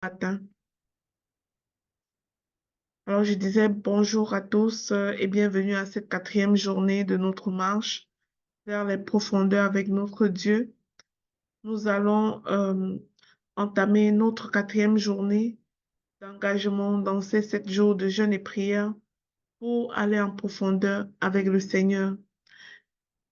Matin. Alors, je disais bonjour à tous et bienvenue à cette quatrième journée de notre marche vers les profondeurs avec notre Dieu. Nous allons entamer notre quatrième journée d'engagement dans ces 7 jours de jeûne et prière pour aller en profondeur avec le Seigneur.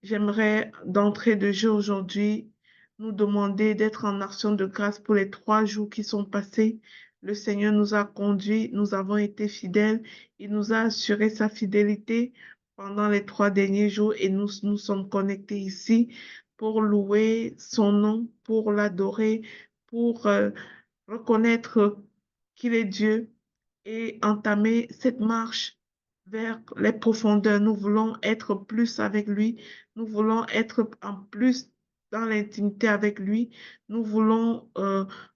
J'aimerais d'entrée de jeu aujourd'hui nous demander d'être en action de grâce pour les 3 jours qui sont passés. Le Seigneur nous a conduits, nous avons été fidèles, il nous a assuré sa fidélité pendant les 3 derniers jours et nous nous sommes connectés ici pour louer son nom, pour l'adorer, pour reconnaître qu'il est Dieu et entamer cette marche vers les profondeurs. Nous voulons être plus avec lui. Nous voulons être en plus dans l'intimité avec lui. Nous voulons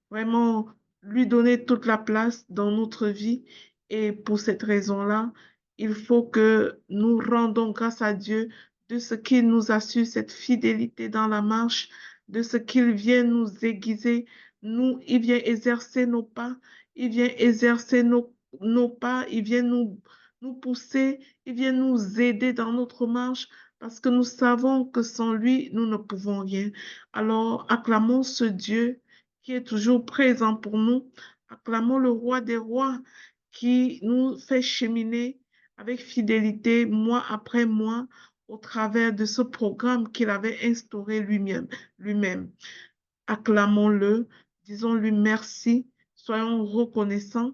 vraiment lui donner toute la place dans notre vie. Et pour cette raison-là, il faut que nous rendons grâce à Dieu de ce qu'il nous assure cette fidélité dans la marche, de ce qu'il vient nous aiguiser, il vient exercer nos pas, il vient exercer nos pas, il vient nous pousser, il vient nous aider dans notre marche parce que nous savons que sans lui, nous ne pouvons rien. Alors, acclamons ce Dieu qui est toujours présent pour nous. Acclamons le roi des rois qui nous fait cheminer avec fidélité mois après mois au travers de ce programme qu'il avait instauré lui-même. Acclamons-le, disons-lui merci, soyons reconnaissants,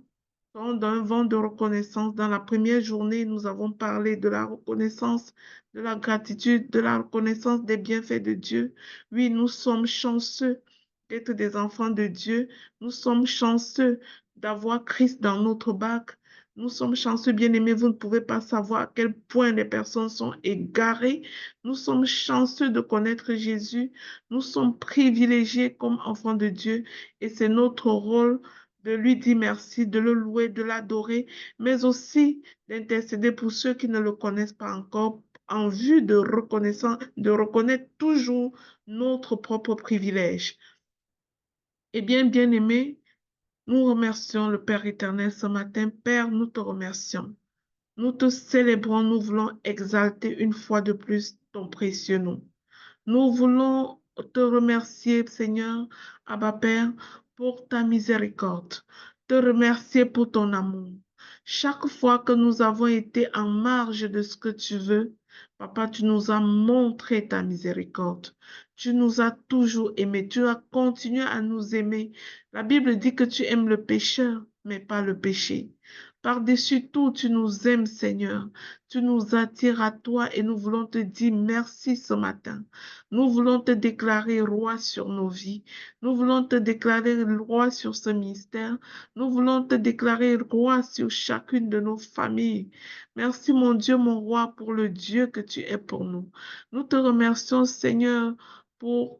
soyons dans un vent de reconnaissance. Dans la première journée, nous avons parlé de la reconnaissance, de la gratitude, de la reconnaissance des bienfaits de Dieu. Oui, nous sommes chanceux d'être des enfants de Dieu. Nous sommes chanceux d'avoir Christ dans notre bac. Nous sommes chanceux, bien-aimés, vous ne pouvez pas savoir à quel point les personnes sont égarées. Nous sommes chanceux de connaître Jésus. Nous sommes privilégiés comme enfants de Dieu et c'est notre rôle de lui dire merci, de le louer, de l'adorer, mais aussi d'intercéder pour ceux qui ne le connaissent pas encore en vue de reconnaître toujours notre propre privilège. Eh bien, bien-aimés, nous remercions le Père éternel ce matin. Père, nous te remercions. Nous te célébrons, nous voulons exalter une fois de plus ton précieux nom. Nous voulons te remercier, Seigneur, Abba Père, pour ta miséricorde, te remercier pour ton amour. Chaque fois que nous avons été en marge de ce que tu veux, Papa, tu nous as montré ta miséricorde. Tu nous as toujours aimés. Tu as continué à nous aimer. La Bible dit que tu aimes le pécheur, mais pas le péché. Par-dessus tout, tu nous aimes, Seigneur. Tu nous attires à toi et nous voulons te dire merci ce matin. Nous voulons te déclarer roi sur nos vies. Nous voulons te déclarer roi sur ce ministère. Nous voulons te déclarer roi sur chacune de nos familles. Merci mon Dieu, mon roi, pour le Dieu que tu es pour nous. Nous te remercions, Seigneur, pour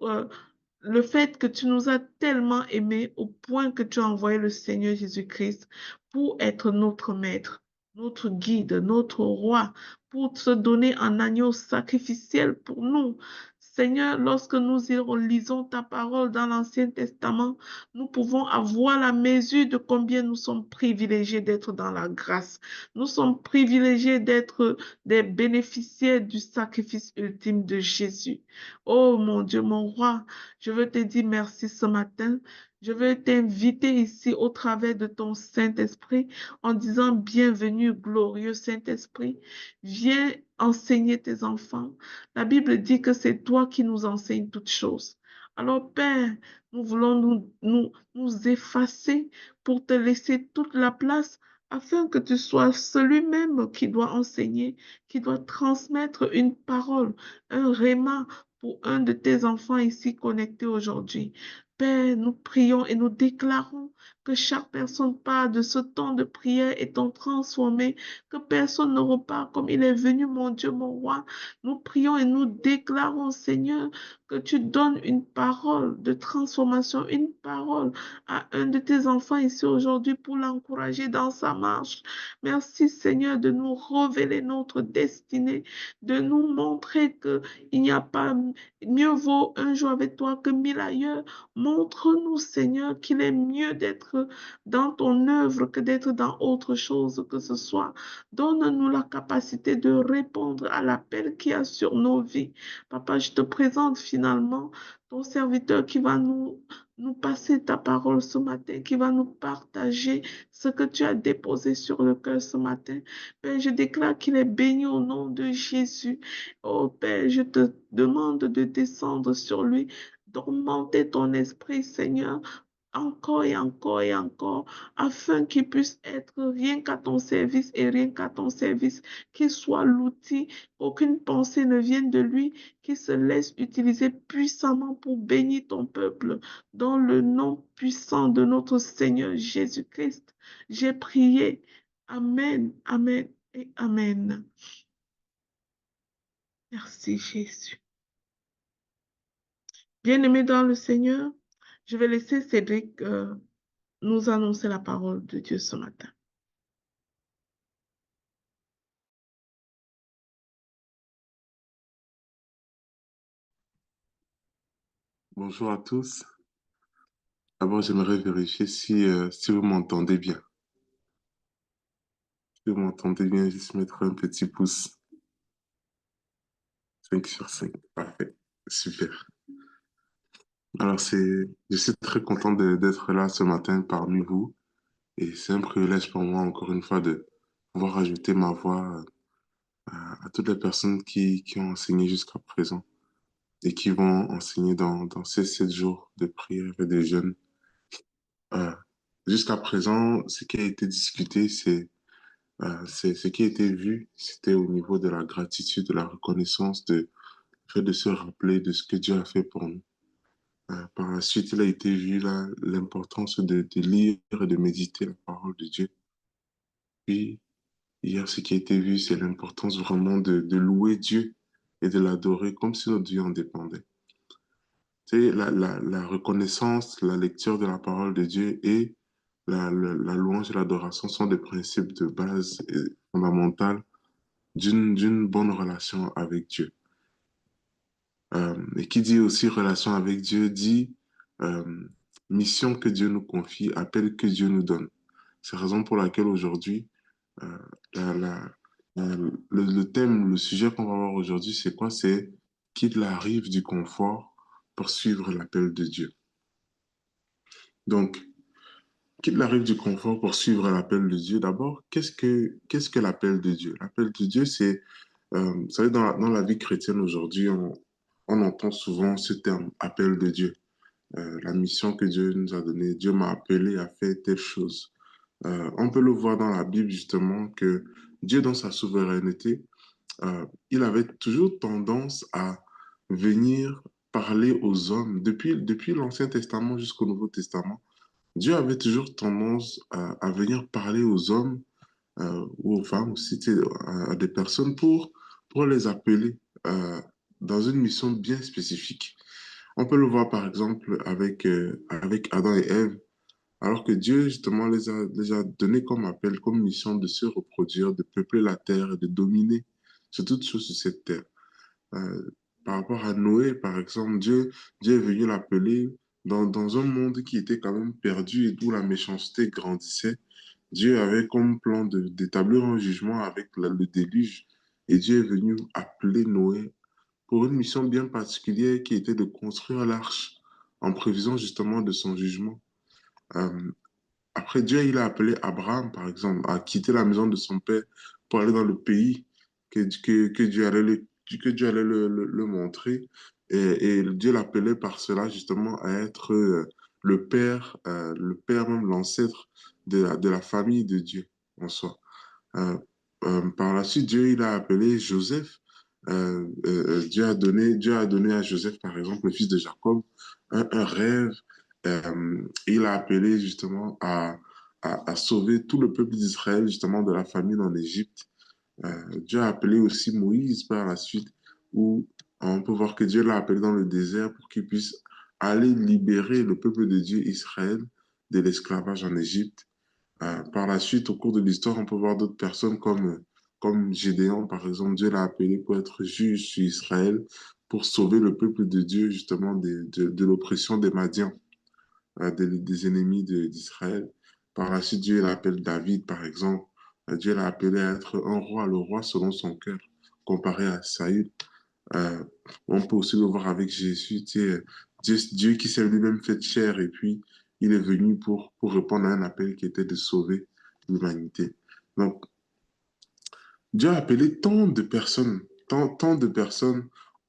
le fait que tu nous as tellement aimés au point que tu as envoyé le Seigneur Jésus-Christ pour être notre maître, notre guide, notre roi, pour se donner un agneau sacrificiel pour nous. Seigneur, lorsque nous lisons ta parole dans l'Ancien Testament, nous pouvons avoir la mesure de combien nous sommes privilégiés d'être dans la grâce. Nous sommes privilégiés d'être des bénéficiaires du sacrifice ultime de Jésus. Oh mon Dieu, mon roi, je veux te dire merci ce matin. Je veux t'inviter ici au travers de ton Saint-Esprit en disant bienvenue, glorieux Saint-Esprit. Viens enseigner tes enfants. La Bible dit que c'est toi qui nous enseignes toutes choses. Alors, Père, nous voulons nous effacer pour te laisser toute la place afin que tu sois celui-même qui doit enseigner, qui doit transmettre une parole, un réma pour un de tes enfants ici connectés aujourd'hui. Père, nous prions et nous déclarons que chaque personne part de ce temps de prière étant transformée, que personne ne repart comme il est venu, mon Dieu, mon roi. Nous prions et nous déclarons, Seigneur, que tu donnes une parole de transformation, une parole à un de tes enfants ici aujourd'hui pour l'encourager dans sa marche. Merci Seigneur de nous révéler notre destinée, de nous montrer que il n'y a pas mieux vaut un jour avec toi que mille ailleurs. Montre-nous Seigneur qu'il est mieux d'être dans ton œuvre que d'être dans autre chose que ce soit. Donne-nous la capacité de répondre à l'appel qu'il y a sur nos vies. Papa, je te présente finalement ton serviteur qui va nous passer ta parole ce matin, qui va nous partager ce que tu as déposé sur le cœur ce matin. Père, je déclare qu'il est béni au nom de Jésus. Oh Père, je te demande de descendre sur lui, d'augmenter ton esprit, Seigneur, encore et encore et encore, afin qu'il puisse être rien qu'à ton service et rien qu'à ton service, qu'il soit l'outil, aucune pensée ne vienne de lui, qu'il se laisse utiliser puissamment pour bénir ton peuple. Dans le nom puissant de notre Seigneur Jésus-Christ, j'ai prié. Amen, amen et amen. Merci Jésus. Bien-aimés dans le Seigneur, je vais laisser Cédric nous annoncer la parole de Dieu ce matin. Bonjour à tous. D'abord, j'aimerais vérifier si vous m'entendez bien. Si vous m'entendez bien, juste mettre un petit pouce. 5/5. Parfait. Super. Alors, je suis très content d'être là ce matin parmi vous. Et c'est un privilège pour moi, encore une fois, de pouvoir ajouter ma voix à toutes les personnes qui ont enseigné jusqu'à présent et qui vont enseigner dans ces 7 jours de prière et de jeûne. Euh, Jusqu'à présent, ce qui a été discuté, c'est ce qui a été vu, c'était au niveau de la gratitude, de la reconnaissance, le fait de se rappeler de ce que Dieu a fait pour nous. Par la suite, il a été vu là l'importance de lire et de méditer la parole de Dieu. Puis, hier, ce qui a été vu, c'est l'importance vraiment de louer Dieu et de l'adorer comme si notre Dieu en dépendait. Tu sais, la reconnaissance, la lecture de la parole de Dieu et la louange et l'adoration sont des principes de base et fondamentaux d'une bonne relation avec Dieu. Et qui dit aussi relation avec Dieu dit euh, mission que Dieu nous confie, appel que Dieu nous donne. C'est la raison pour laquelle aujourd'hui, euh, la- la- le thème, le sujet qu'on va voir aujourd'hui, c'est quoi? C'est qu'il arrive du confort pour suivre l'appel de Dieu. Donc, qu'il arrive du confort pour suivre l'appel de Dieu. D'abord, qu'est-ce que l'appel de Dieu? L'appel de Dieu, c'est vous savez, dans la vie chrétienne aujourd'hui, on entend souvent ce terme, appel de Dieu. La mission que Dieu nous a donnée, Dieu m'a appelé à faire telle chose. On peut le voir dans la Bible, justement, que Dieu, dans sa souveraineté, il avait toujours tendance à venir parler aux hommes. Depuis l'Ancien Testament jusqu'au Nouveau Testament, Dieu avait toujours tendance à venir parler aux hommes ou aux femmes aussi, tu sais, à des personnes pour les appeler dans une mission bien spécifique. On peut le voir par exemple avec Adam et Ève, alors que Dieu justement les a donné comme appel, comme mission de se reproduire, de peupler la terre et de dominer sur toutes choses sur cette terre. Euh, Par rapport à Noé, par exemple, Dieu est venu l'appeler dans un monde qui était quand même perdu et d'où la méchanceté grandissait. Dieu avait comme plan d'établir un jugement avec le déluge. Et Dieu est venu appeler Noé pour une mission bien particulière qui était de construire l'arche en prévision justement de son jugement. Euh, Après, Dieu, il a appelé Abraham, par exemple, à quitter la maison de son père pour aller dans le pays que Dieu allait le montrer. Et Dieu l'appelait par cela justement à être le père même, l'ancêtre de la famille de Dieu en soi. Euh, Par la suite, Dieu, il a appelé Joseph. Dieu a donné à Joseph, par exemple, le fils de Jacob, un rêve. Il a appelé justement à sauver tout le peuple d'Israël, justement, de la famine en Égypte. Dieu a appelé aussi Moïse par la suite, où On peut voir que Dieu l'a appelé dans le désert pour qu'il puisse aller libérer le peuple de Dieu, Israël, de l'esclavage en Égypte. Par la suite, au cours de l'histoire, on peut voir d'autres personnes comme Gédéon, par exemple. Dieu l'a appelé pour être juge sur Israël, pour sauver le peuple de Dieu justement de l'oppression des Madians, des ennemis d'Israël. Par la suite, Dieu l'appelle David, par exemple. Dieu l'a appelé à être un roi, le roi selon son cœur, comparé à Saül. Euh, on peut aussi le voir avec Jésus, tu sais, Dieu qui s'est lui-même fait chair et puis il est venu pour répondre à un appel qui était de sauver l'humanité. Donc, Dieu a appelé tant de personnes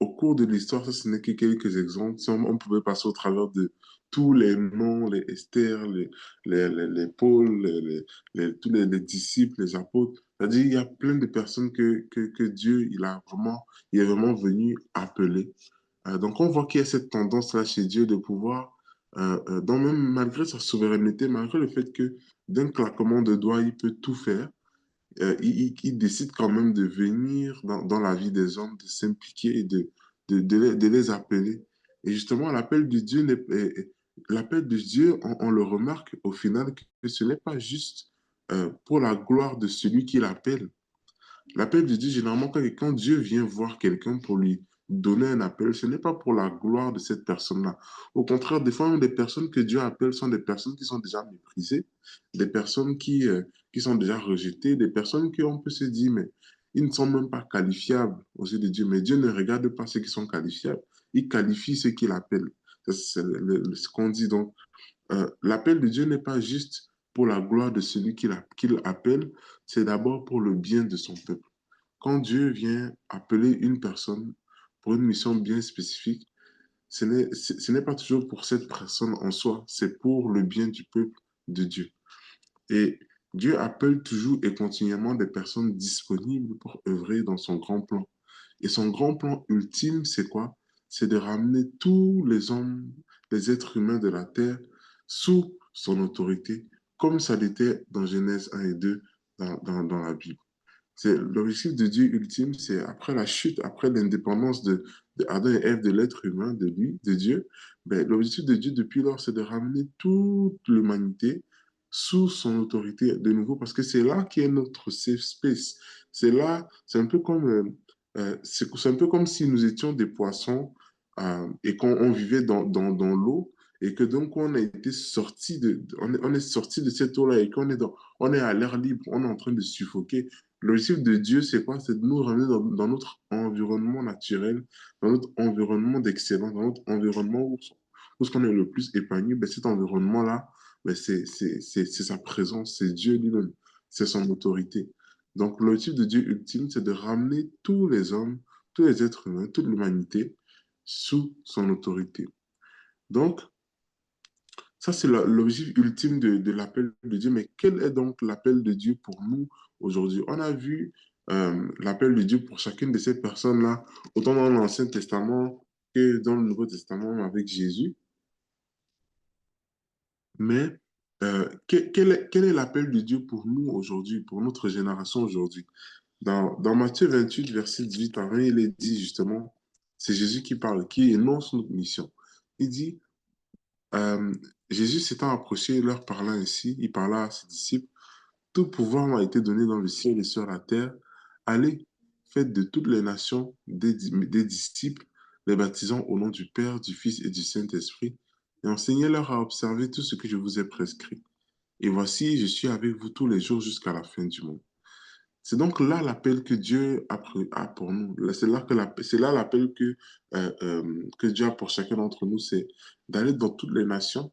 au cours de l'histoire. Ça, ce n'est que quelques exemples. Si on pouvait passer au travers de tous les noms, les Esther, les Paul, tous les disciples, les apôtres. C'est-à-dire, il y a plein de personnes que Dieu, il est vraiment venu appeler. Donc, on voit qu'il y a cette tendance-là chez Dieu de pouvoir, donc même malgré sa souveraineté, malgré le fait que d'un claquement de doigts, il peut tout faire, il décide quand même de venir dans la vie des hommes, de s'impliquer et de les appeler. Et justement, l'appel de Dieu, on le remarque au final que ce n'est pas juste pour la gloire de celui qui l'appelle. L'appel de Dieu, généralement, quand Dieu vient voir quelqu'un pour lui donner un appel, ce n'est pas pour la gloire de cette personne-là. Au contraire, des fois, même des personnes que Dieu appelle sont des personnes qui sont déjà méprisées, des personnes qui sont déjà rejetées, des personnes qui, on peut se dire, mais ils ne sont même pas qualifiables aux yeux de Dieu. Mais Dieu ne regarde pas ceux qui sont qualifiables, il qualifie ceux qu'il appelle. C'est ce qu'on dit. Donc, l'appel de Dieu n'est pas juste pour la gloire de celui qu'il appelle, c'est d'abord pour le bien de son peuple. Quand Dieu vient appeler une personne pour une mission bien spécifique, ce n'est pas toujours pour cette personne en soi, c'est pour le bien du peuple de Dieu. Et Dieu appelle toujours et continuellement des personnes disponibles pour œuvrer dans son grand plan. Et son grand plan ultime, c'est quoi? C'est de ramener tous les hommes, les êtres humains de la terre sous son autorité, comme ça l'était dans Genèse 1 et 2 dans la Bible. C'est l'objectif de Dieu ultime, c'est après la chute, après l'indépendance de Adam et Ève, de l'être humain, de lui, de Dieu, ben, l'objectif de Dieu depuis lors, c'est de ramener toute l'humanité sous son autorité de nouveau, parce que c'est là qui est notre safe space. C'est là, c'est un peu comme, c'est un peu comme si nous étions des poissons et qu'on vivait dans l'eau et que donc on a été sorti on est sorti de cette eau-là et on est à l'air libre, on est en train de suffoquer. L'objectif de Dieu, c'est quoi? C'est de nous ramener dans notre environnement naturel, dans notre environnement d'excellence, dans notre environnement où ce qu'on est le plus épanoui. Ben, cet environnement-là, ben, c'est sa présence, c'est Dieu lui-même, c'est son autorité. Donc, l'objectif de Dieu ultime, c'est de ramener tous les hommes, tous les êtres humains, toute l'humanité sous son autorité. Donc, ça, c'est l'objectif ultime de l'appel de Dieu. Mais quel est donc l'appel de Dieu pour nous aujourd'hui? On a vu l'appel de Dieu pour chacune de ces personnes-là, autant dans l'Ancien Testament que dans le Nouveau Testament avec Jésus. Mais quel est l'appel de Dieu pour nous aujourd'hui, pour notre génération aujourd'hui? Dans Matthieu 28, verset 18 à 20, il est dit justement, c'est Jésus qui parle, qui énonce notre mission. Il dit, Euh, Jésus s'étant approché, leur parlant ainsi, il parla à ses disciples, tout pouvoir m'a été donné dans le ciel et sur la terre. Allez, faites de toutes les nations des disciples, les baptisant au nom du Père, du Fils et du Saint-Esprit, et enseignez-leur à observer tout ce que je vous ai prescrit. Et voici, je suis avec vous tous les jours jusqu'à la fin du monde. C'est donc là l'appel que Dieu a pour nous. C'est là l'appel que Dieu a pour chacun d'entre nous, c'est d'aller dans toutes les nations,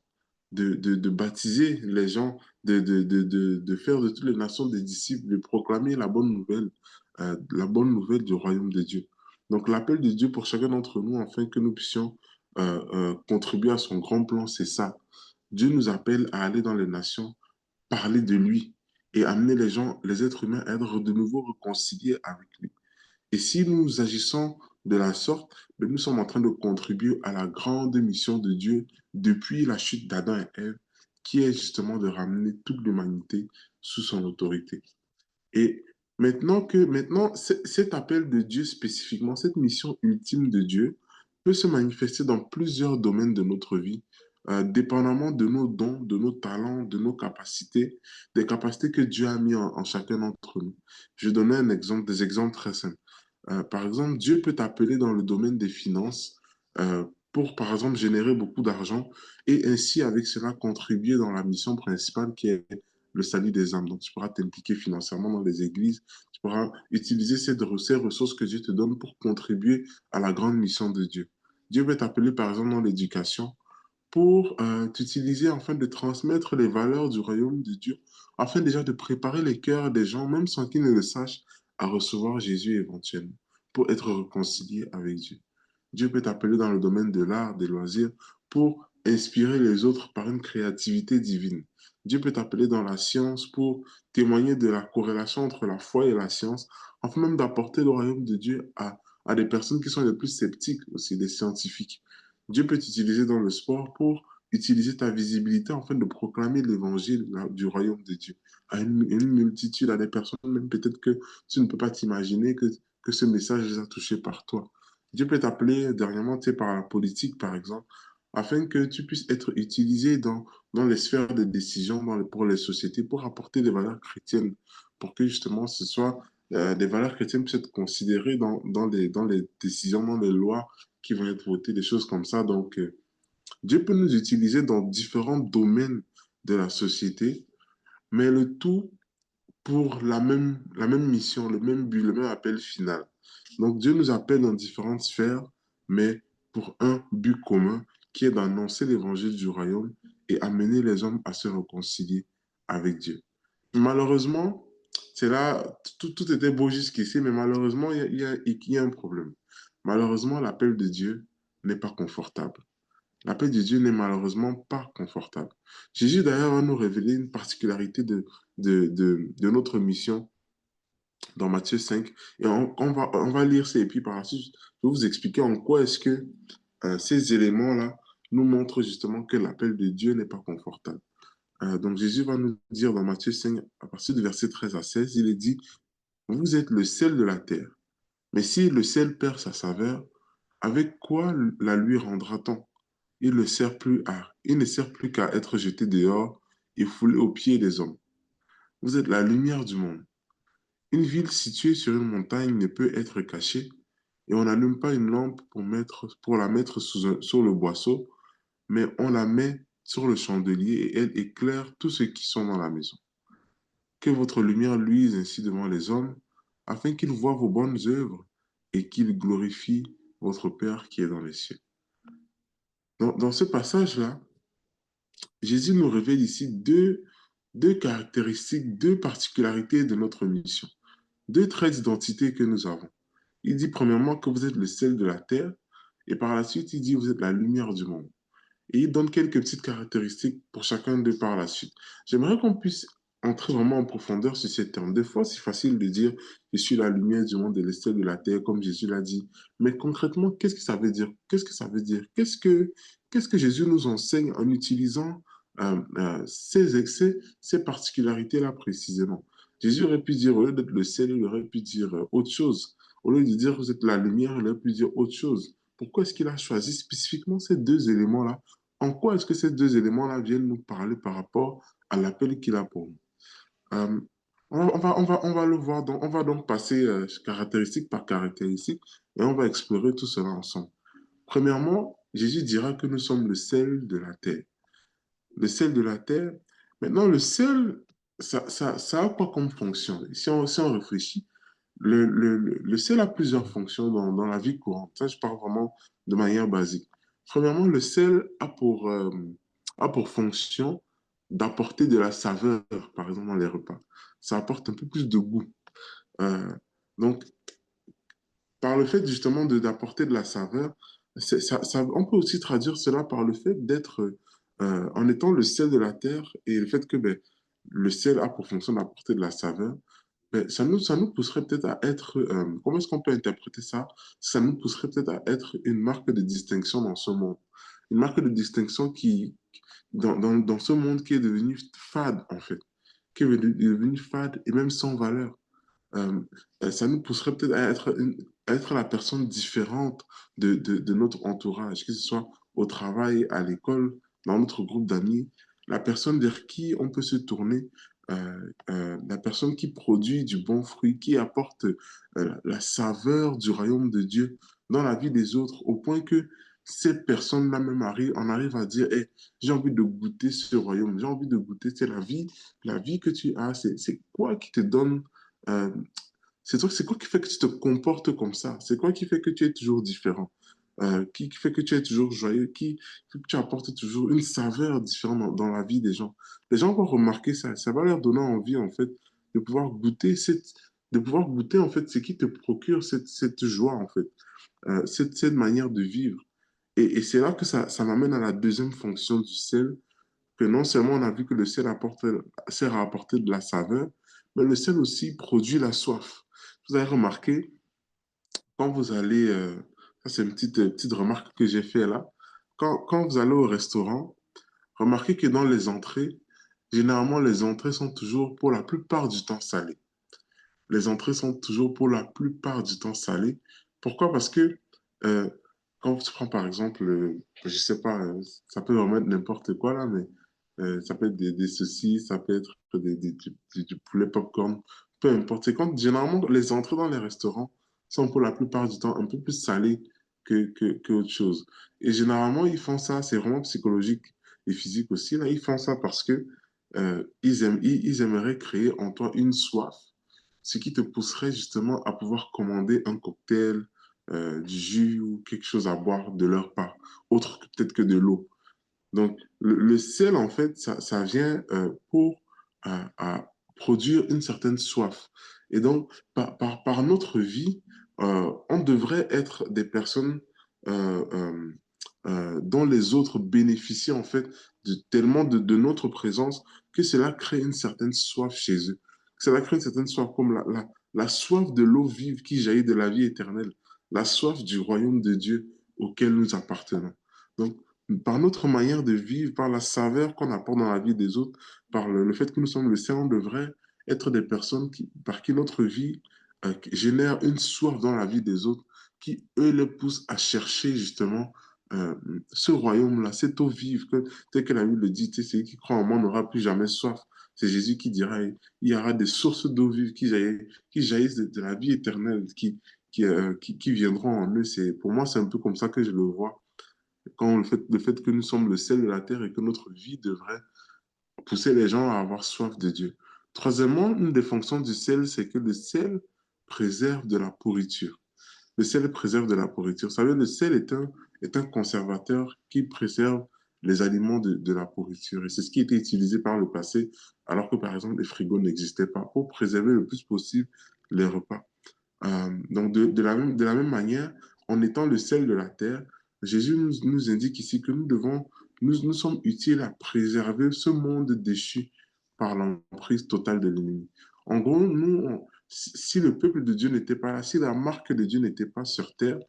de baptiser les gens, de faire de toutes les nations des disciples, de proclamer la bonne nouvelle du royaume de Dieu. Donc l'appel de Dieu pour chacun d'entre nous, afin que nous puissions contribuer à son grand plan, c'est ça. Dieu nous appelle à aller dans les nations, parler de lui et amener les gens, les êtres humains à être de nouveau réconciliés avec lui. Et si nous agissons de la sorte, ben, nous sommes en train de contribuer à la grande mission de Dieu depuis la chute d'Adam et Ève, qui est justement de ramener toute l'humanité sous son autorité. Et Maintenant, cet appel de Dieu spécifiquement, cette mission ultime de Dieu peut se manifester dans plusieurs domaines de notre vie, dépendamment de nos dons, de nos talents, de nos capacités, des capacités que Dieu a mis en chacun d'entre nous. Je vais donner un exemple, des exemples très simples. Par exemple, Dieu peut t'appeler dans le domaine des finances pour, par exemple, générer beaucoup d'argent et ainsi, avec cela, contribuer dans la mission principale qui est le salut des âmes. Donc, tu pourras t'impliquer financièrement dans les églises, tu pourras utiliser ces ressources que Dieu te donne pour contribuer à la grande mission de Dieu. Dieu peut t'appeler, par exemple, dans l'éducation pour t'utiliser afin de transmettre les valeurs du royaume de Dieu, afin déjà de préparer les cœurs des gens, même sans qu'ils ne le sachent, à recevoir Jésus éventuellement, pour être réconciliés avec Dieu. Dieu peut t'appeler dans le domaine de l'art, des loisirs, pour inspirer les autres par une créativité divine. Dieu peut t'appeler dans la science pour témoigner de la corrélation entre la foi et la science, afin même d'apporter le royaume de Dieu à des personnes qui sont les plus sceptiques, aussi des scientifiques. Dieu peut t'utiliser dans le sport pour utiliser ta visibilité afin de proclamer l'évangile du royaume de Dieu à une multitude, à des personnes, même peut-être que tu ne peux pas t'imaginer que ce message les a touchés par toi. Dieu peut t'appeler dernièrement, tu sais, par la politique, par exemple, afin que tu puisses être utilisé dans les sphères de décision pour les sociétés, pour apporter des valeurs chrétiennes, pour que justement ce soit des valeurs chrétiennes puissent être considérées dans les décisions, dans les lois qui vont être votées, des choses comme ça. Donc, Dieu peut nous utiliser dans différents domaines de la société, mais le tout pour la même mission, le même but, le même appel final. Donc Dieu nous appelle dans différentes sphères, mais pour un but commun qui est d'annoncer l'évangile du royaume et amener les hommes à se réconcilier avec Dieu. Malheureusement, c'est là, tout était beau jusqu'ici, mais malheureusement, il y a un problème. Malheureusement, l'appel de Dieu n'est pas confortable. La paix de Dieu n'est malheureusement pas confortable. Jésus d'ailleurs va nous révéler une particularité de notre mission dans Matthieu 5. Et on va lire ça et puis par la suite, je vais vous expliquer en quoi est-ce que ces éléments-là nous montrent justement que l'appel de Dieu n'est pas confortable. Donc Jésus va nous dire dans Matthieu 5, à partir du verset 13 à 16, il est dit, vous êtes le sel de la terre. Mais si le sel perd sa saveur, avec quoi la lui rendra-t-on? Il ne sert plus qu'à être jeté dehors et foulé aux pieds des hommes. Vous êtes la lumière du monde. Une ville située sur une montagne ne peut être cachée et on n'allume pas une lampe pour la mettre sur le boisseau, mais on la met sur le chandelier et elle éclaire tous ceux qui sont dans la maison. Que votre lumière luise ainsi devant les hommes, afin qu'ils voient vos bonnes œuvres et qu'ils glorifient votre Père qui est dans les cieux. Dans ce passage-là, Jésus nous révèle ici deux caractéristiques, deux particularités de notre mission, deux traits d'identité que nous avons. Il dit premièrement que vous êtes le sel de la terre et par la suite, il dit vous êtes la lumière du monde. Et il donne quelques petites caractéristiques pour chacun d'eux par la suite. J'aimerais qu'on puisse entrer vraiment en profondeur sur ces termes. Des fois, c'est facile de dire je suis la lumière du monde et le sel de la terre, comme Jésus l'a dit. Mais concrètement, qu'est-ce que ça veut dire? Qu'est-ce que ça veut dire? Qu'est-ce que Jésus nous enseigne en utilisant ces particularités-là précisément? Jésus aurait pu dire, au lieu d'être le sel, il aurait pu dire autre chose. Au lieu de dire vous êtes la lumière, il aurait pu dire autre chose. Pourquoi est-ce qu'il a choisi spécifiquement ces deux éléments-là? En quoi est-ce que ces deux éléments-là viennent nous parler par rapport à l'appel qu'il a pour nous? Euh, on va le voir, on va donc passer caractéristique par caractéristique et on va explorer tout cela ensemble. Premièrement, Jésus dira que nous sommes le sel de la terre. Le sel de la terre. Maintenant, le sel, ça a quoi comme fonction? Si on réfléchit, le sel a plusieurs fonctions dans la vie courante. Ça, je parle vraiment de manière basique. Premièrement, le sel a pour fonction d'apporter de la saveur, par exemple, dans les repas. Ça apporte un peu plus de goût. Euh, donc, par le fait justement d'apporter de la saveur, on peut aussi traduire cela par le fait d'être, en étant le sel de la terre et le fait que ben, le sel a pour fonction d'apporter de la saveur, ben, ça nous pousserait peut-être à être, comment est-ce qu'on peut interpréter ça? Ça nous pousserait peut-être à être une marque de distinction dans ce monde. Une marque de distinction dans ce monde qui est devenu fade, en fait, qui est devenu fade et même sans valeur. euh, ça nous pousserait peut-être à être la personne différente de notre entourage, que ce soit au travail, à l'école, dans notre groupe d'amis, la personne vers qui on peut se tourner, la personne qui produit du bon fruit, qui apporte la saveur du royaume de Dieu dans la vie des autres, au point que ces personnes-là même on arrive à dire, hey, j'ai envie de goûter ce royaume, j'ai envie de goûter, c'est la vie que tu as, c'est quoi qui te donne, euh, c'est quoi qui fait que tu te comportes comme ça? C'est quoi qui fait que tu es toujours différent? Qui fait que tu es toujours joyeux? Qui fait que tu apportes toujours une saveur différente dans la vie des gens? Les gens vont remarquer ça. Ça va leur donner envie, en fait, de pouvoir goûter de pouvoir goûter, en fait, ce qui te procure cette joie, en fait, cette manière de vivre. Et c'est là que ça m'amène à la deuxième fonction du sel, que non seulement on a vu que le sel sert à apporter de la saveur, mais le sel aussi produit la soif. Vous avez remarqué, quand vous allez, ça c'est une petite remarque que j'ai fait là, quand vous allez au restaurant, remarquez que dans les entrées, généralement les entrées sont toujours pour la plupart du temps salées. Les entrées sont toujours pour la plupart du temps salées. Pourquoi? Parce que euh, quand tu prends par exemple, je sais pas, ça peut vraiment être n'importe quoi là, mais ça peut être des saucisses, ça peut être du poulet popcorn, peu importe. C'est quand généralement les entrées dans les restaurants sont pour la plupart du temps un peu plus salées que autre chose. Et généralement, ils font ça, c'est vraiment psychologique et physique aussi. Là, ils font ça parce que ils aimeraient créer en toi une soif, ce qui te pousserait justement à pouvoir commander un cocktail, du jus ou quelque chose à boire de leur part, autre que peut-être que de l'eau. Donc, le sel, en fait, ça vient pour à produire une certaine soif. Et donc, par notre vie, on devrait être des personnes euh, euh, dont les autres bénéficient, en fait, tellement de notre présence que cela crée une certaine soif chez eux. Cela crée une certaine soif, comme la soif de l'eau vive qui jaillit de la vie éternelle, la soif du royaume de Dieu auquel nous appartenons. Donc, par notre manière de vivre, par la saveur qu'on apporte dans la vie des autres, par le fait que nous sommes le Seigneur, on devrait être des personnes par qui notre vie génère une soif dans la vie des autres, qui, eux, les poussent à chercher justement euh, ce royaume-là, cette eau vive, tel que la Bible le dit, tu sais, celui qui croit en moi n'aura plus jamais soif. C'est Jésus qui dira, il y aura des sources d'eau vive qui jaillissent de la vie éternelle, qui viendront en eux. Pour moi, c'est un peu comme ça que je le vois quand le fait que nous sommes le sel de la terre et que notre vie devrait pousser les gens à avoir soif de Dieu. Troisièmement, une des fonctions du sel, c'est que le sel préserve de la pourriture. Le sel préserve de la pourriture. Vous savez, le sel est un conservateur qui préserve les aliments de la pourriture. Et c'est ce qui était utilisé par le passé, alors que, par exemple, les frigos n'existaient pas, pour préserver le plus possible les repas. Donc, de la même manière, en étant le sel de la terre, Jésus nous indique ici que nous sommes utiles à préserver ce monde déchu par l'emprise totale de l'ennemi. En gros, si le peuple de Dieu n'était pas là, si la marque de Dieu n'était pas sur terre,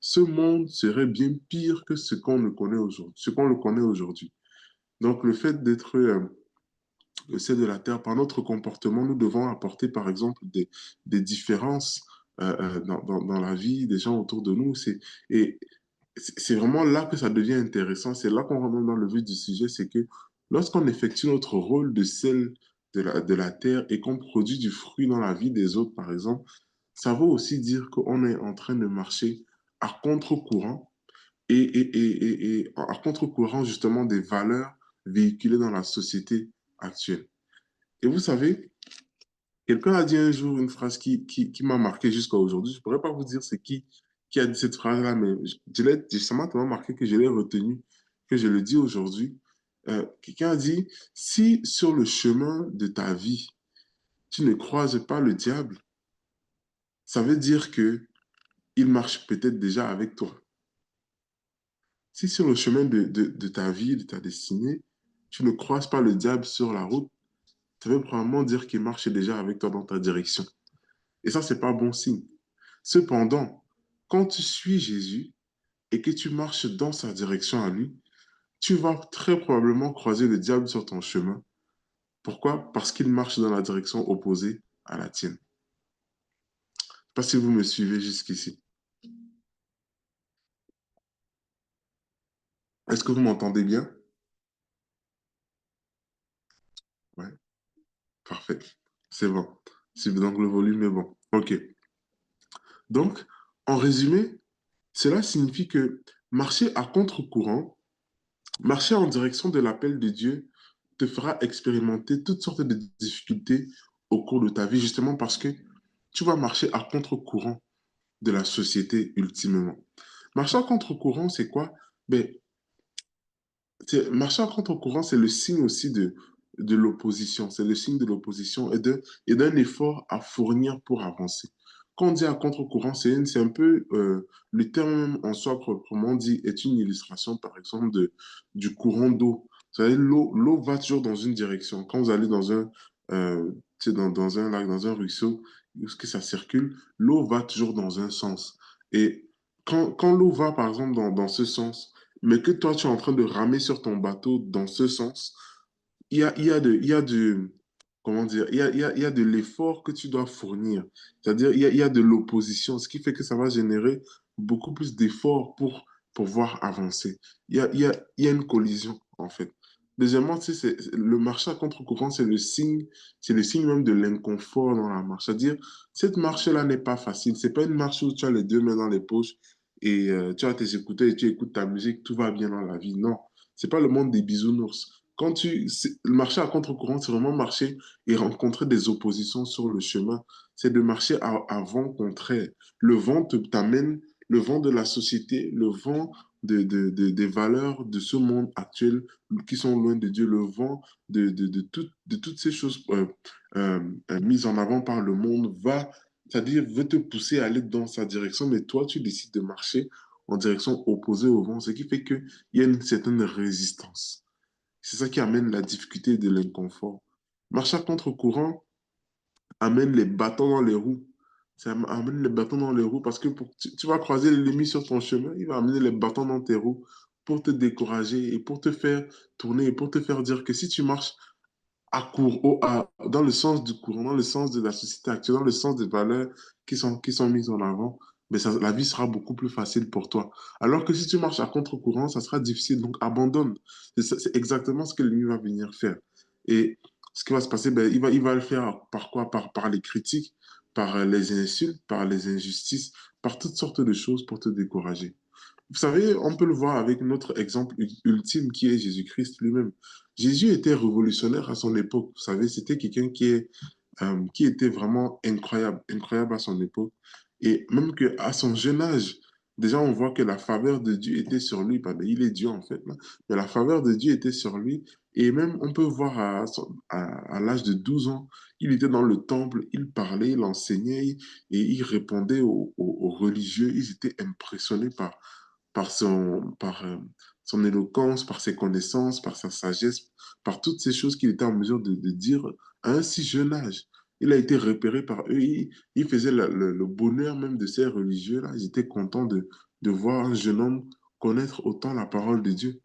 ce monde serait bien pire que ce qu'on le connaît aujourd'hui, ce qu'on le connaît aujourd'hui. Donc, le fait d'être le sel de la terre, par notre comportement, nous devons apporter, par exemple, des différences dans la vie des gens autour de nous. Et c'est vraiment là que ça devient intéressant. C'est là qu'on rentre dans le vif du sujet. C'est que lorsqu'on effectue notre rôle de sel de la terre et qu'on produit du fruit dans la vie des autres, par exemple, ça veut aussi dire qu'on est en train de marcher à contre-courant et à contre-courant justement des valeurs véhiculées dans la société actuelle. Et vous savez, quelqu'un a dit un jour une phrase qui m'a marqué jusqu'à aujourd'hui. Je ne pourrais pas vous dire c'est qui a dit cette phrase-là, mais ça m'a tellement marqué que je l'ai retenu, que je le dis aujourd'hui. Quelqu'un a dit, si sur le chemin de ta vie, tu ne croises pas le diable, ça veut dire que il marche peut-être déjà avec toi. Si sur le chemin de ta vie, de ta destinée, tu ne croises pas le diable sur la route, ça veut probablement dire qu'il marche déjà avec toi dans ta direction. Et ça, c'est pas bon signe. Cependant, quand tu suis Jésus et que tu marches dans sa direction à lui, tu vas très probablement croiser le diable sur ton chemin. Pourquoi? Parce qu'il marche dans la direction opposée à la tienne. Pas si vous me suivez jusqu'ici. Est-ce que vous m'entendez bien? Ouais, parfait. C'est bon. Donc le volume est bon. OK. Donc, en résumé, cela signifie que marcher à contre-courant, marcher en direction de l'appel de Dieu, te fera expérimenter toutes sortes de difficultés au cours de ta vie, justement parce que tu vas marcher à contre-courant de la société ultimement. Marcher à contre-courant, c'est quoi? Ben, marcher à contre-courant, c'est le signe aussi de l'opposition. C'est le signe de l'opposition et d'un effort à fournir pour avancer. Quand on dit à contre-courant, c'est un peu le terme même en soi proprement dit est une illustration, par exemple, du courant d'eau. Vous savez, l'eau va toujours dans une direction. Quand vous allez tu sais, dans un lac, dans un ruisseau, où est-ce que ça circule, l'eau va toujours dans un sens. Et quand l'eau va, par exemple, dans ce sens, mais que toi, tu es en train de ramer sur ton bateau dans ce sens, il y a comment dire, il y a de l'effort que tu dois fournir. C'est-à-dire, il y a de l'opposition, ce qui fait que ça va générer beaucoup plus d'efforts pour pouvoir avancer. Il y a une collision, en fait. Deuxièmement, tu sais, le marché à contre-courant, c'est le signe même de l'inconfort dans la marche. C'est-à-dire, cette marche-là n'est pas facile. C'est pas une marche où tu as les deux mains dans les poches et tu as tes écouteurs et tu écoutes ta musique, tout va bien dans la vie. Non, c'est pas le monde des bisounours. Le marcher à contre-courant, c'est vraiment marcher et rencontrer des oppositions sur le chemin. C'est de marcher à vent contraire. Le vent t'amène, le vent de la société, le vent des valeurs de ce monde actuel qui sont loin de Dieu, le vent de toutes ces choses mises en avant par le monde c'est-à-dire, veut te pousser à aller dans sa direction, mais toi, tu décides de marcher en direction opposée au vent, ce qui fait qu'il y a une certaine résistance. C'est ça qui amène la difficulté de l'inconfort. Marcher à contre-courant amène les bâtons dans les roues. Ça amène les bâtons dans les roues parce que tu vas croiser l'ennemi sur ton chemin, il va amener les bâtons dans tes roues pour te décourager et pour te faire tourner et pour te faire dire que si tu marches dans le sens du courant, dans le sens de la société actuelle, dans le sens des valeurs qui sont mises en avant, mais la vie sera beaucoup plus facile pour toi. Alors que si tu marches à contre-courant, ça sera difficile. Donc, abandonne. C'est exactement ce que l'ennemi va venir faire. Et ce qui va se passer, ben, il va le faire par quoi? Par les critiques, par les insultes, par les injustices, par toutes sortes de choses pour te décourager. Vous savez, on peut le voir avec notre exemple ultime qui est Jésus-Christ lui-même. Jésus était révolutionnaire à son époque. Vous savez, c'était quelqu'un qui était vraiment incroyable, incroyable à son époque. Et même qu'à son jeune âge, déjà on voit que la faveur de Dieu était sur lui. Pardon, il est Dieu en fait, là. Mais la faveur de Dieu était sur lui. Et même on peut voir à l'âge de 12 ans, il était dans le temple, il parlait, il enseignait et il répondait aux religieux. Ils étaient impressionnés par son éloquence, par ses connaissances, par sa sagesse, par toutes ces choses qu'il était en mesure de dire à un si jeune âge. Il a été repéré par eux. Il faisait le bonheur même de ces religieux-là. Ils étaient contents de voir un jeune homme connaître autant la parole de Dieu.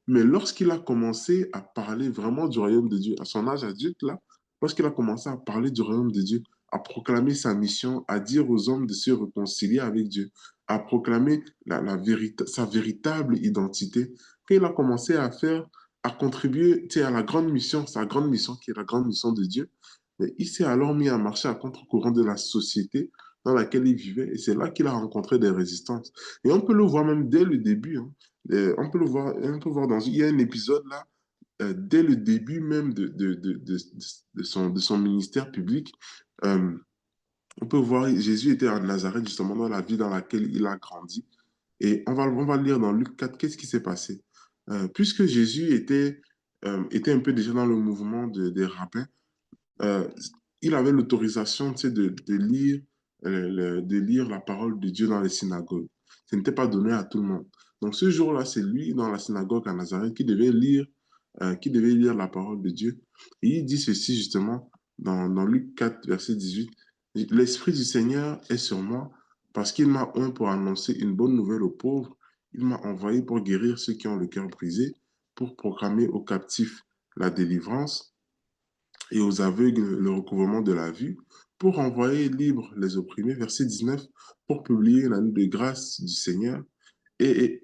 Mais lorsqu'il a commencé à parler vraiment du royaume de Dieu, à son âge adulte, là, lorsqu'il a commencé à parler du royaume de Dieu, à proclamer sa mission, à dire aux hommes de se réconcilier avec Dieu, à proclamer sa véritable identité, qu'il a commencé à faire, à contribuer à la grande mission, sa grande mission qui est la grande mission de Dieu, mais il s'est alors mis à marcher à contre-courant de la société dans laquelle il vivait et c'est là qu'il a rencontré des résistances. Et on peut le voir même dès le début. Hein. On peut voir il y a un épisode là, dès le début même de son ministère public, euh, on peut voir Jésus était à Nazareth, justement, dans la ville dans laquelle il a grandi. Et on va lire dans Luc 4, qu'est-ce qui s'est passé? Puisque Jésus était un peu déjà dans le mouvement des rabbins, euh, il avait l'autorisation, tu sais, de lire la parole de Dieu dans les synagogues. Ce n'était pas donné à tout le monde. Donc ce jour-là, c'est lui, dans la synagogue à Nazareth, qui devait lire la parole de Dieu. Et il dit ceci justement dans Luc 4, verset 18. L'Esprit du Seigneur est sur moi parce qu'il m'a oint pour annoncer une bonne nouvelle aux pauvres. Il m'a envoyé pour guérir ceux qui ont le cœur brisé, pour proclamer aux captifs la délivrance et aux aveugles le recouvrement de la vue, pour envoyer libre les opprimés, verset 19, pour publier l'année de grâce du Seigneur. Et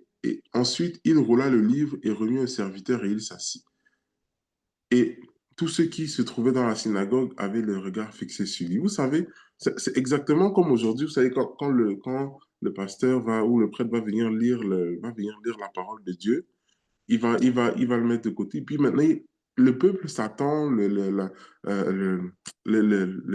ensuite, il roula le livre et remit au serviteur et il s'assit. Et tous ceux qui se trouvaient dans la synagogue avaient le regard fixé sur lui. Vous savez, c'est exactement comme aujourd'hui, vous savez, quand le pasteur va ou le prêtre va venir va venir lire la parole de Dieu, il va le mettre de côté. Puis maintenant, le peuple s'attend, les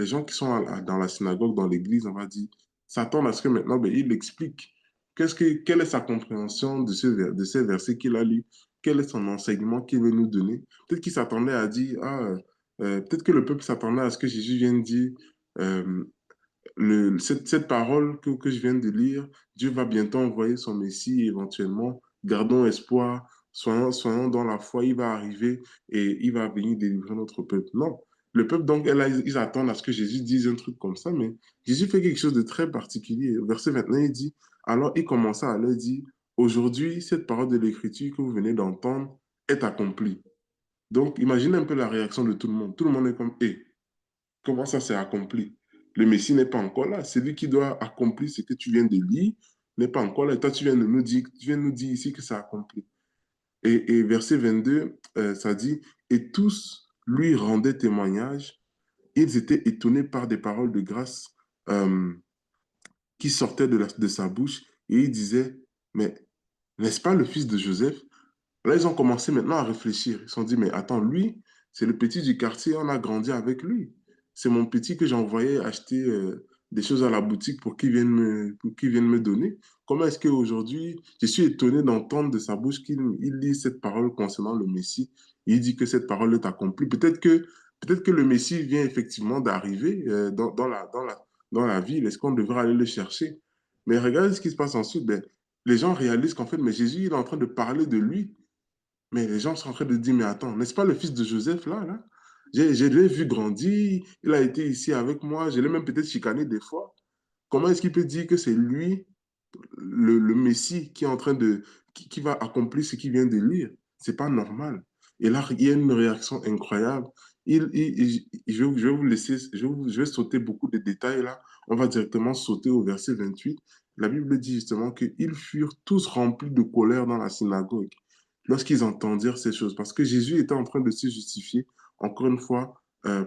gens qui sont dans la synagogue, dans l'église, on va dire, s'attendent à ce que maintenant, ben, il explique quelle est sa compréhension de ces versets qu'il a lus, quel est son enseignement qu'il veut nous donner. Peut-être qu'il s'attendait à dire, peut-être que le peuple s'attendait à ce que Jésus vienne dire, euh, cette parole que je viens de lire, Dieu va bientôt envoyer son Messie éventuellement. Gardons espoir, soyons dans la foi, il va arriver et il va venir délivrer notre peuple. Non. Le peuple, donc, là, ils attendent à ce que Jésus dise un truc comme ça, mais Jésus fait quelque chose de très particulier. Verset 29, il dit, alors il commença à leur dire, aujourd'hui, cette parole de l'Écriture que vous venez d'entendre est accomplie. Donc, imaginez un peu la réaction de tout le monde. Tout le monde est comme, hé, comment ça s'est accompli? Le Messie n'est pas encore là. Celui qui doit accomplir ce que tu viens de lire n'est pas encore là. Et toi, tu viens de nous dire ici que ça a accompli. Et verset 22, ça dit, et tous lui rendaient témoignage. Ils étaient étonnés par des paroles de grâce euh, qui sortaient de sa bouche. Et ils disaient, mais n'est-ce pas le fils de Joseph? Là, ils ont commencé maintenant à réfléchir. Ils se sont dit, mais attends, lui, c'est le petit du quartier, on a grandi avec lui. C'est mon petit que j'envoyais acheter des choses à la boutique pour qu'il vienne me donner. Comment est-ce qu'aujourd'hui, je suis étonné d'entendre de sa bouche qu'il lit cette parole concernant le Messie. Il dit que cette parole est accomplie. Peut-être que le Messie vient effectivement d'arriver dans la ville. Est-ce qu'on devrait aller le chercher? Mais regardez ce qui se passe ensuite. Ben, les gens réalisent qu'en fait, mais Jésus, il est en train de parler de lui. Mais les gens sont en train de dire, mais attends, n'est-ce pas le fils de Joseph là? Je l'ai vu grandir, il a été ici avec moi, je l'ai même peut-être chicané des fois. Comment est-ce qu'il peut dire que c'est lui, le Messie, qui est en train qui va accomplir ce qu'il vient de lire? C'est pas normal. Et là, il y a une réaction incroyable. Je vais vous laisser, je vais sauter beaucoup de détails là. On va directement sauter au verset 28. La Bible dit justement qu'ils furent tous remplis de colère dans la synagogue lorsqu'ils entendirent ces choses, parce que Jésus était en train de se justifier, encore une fois,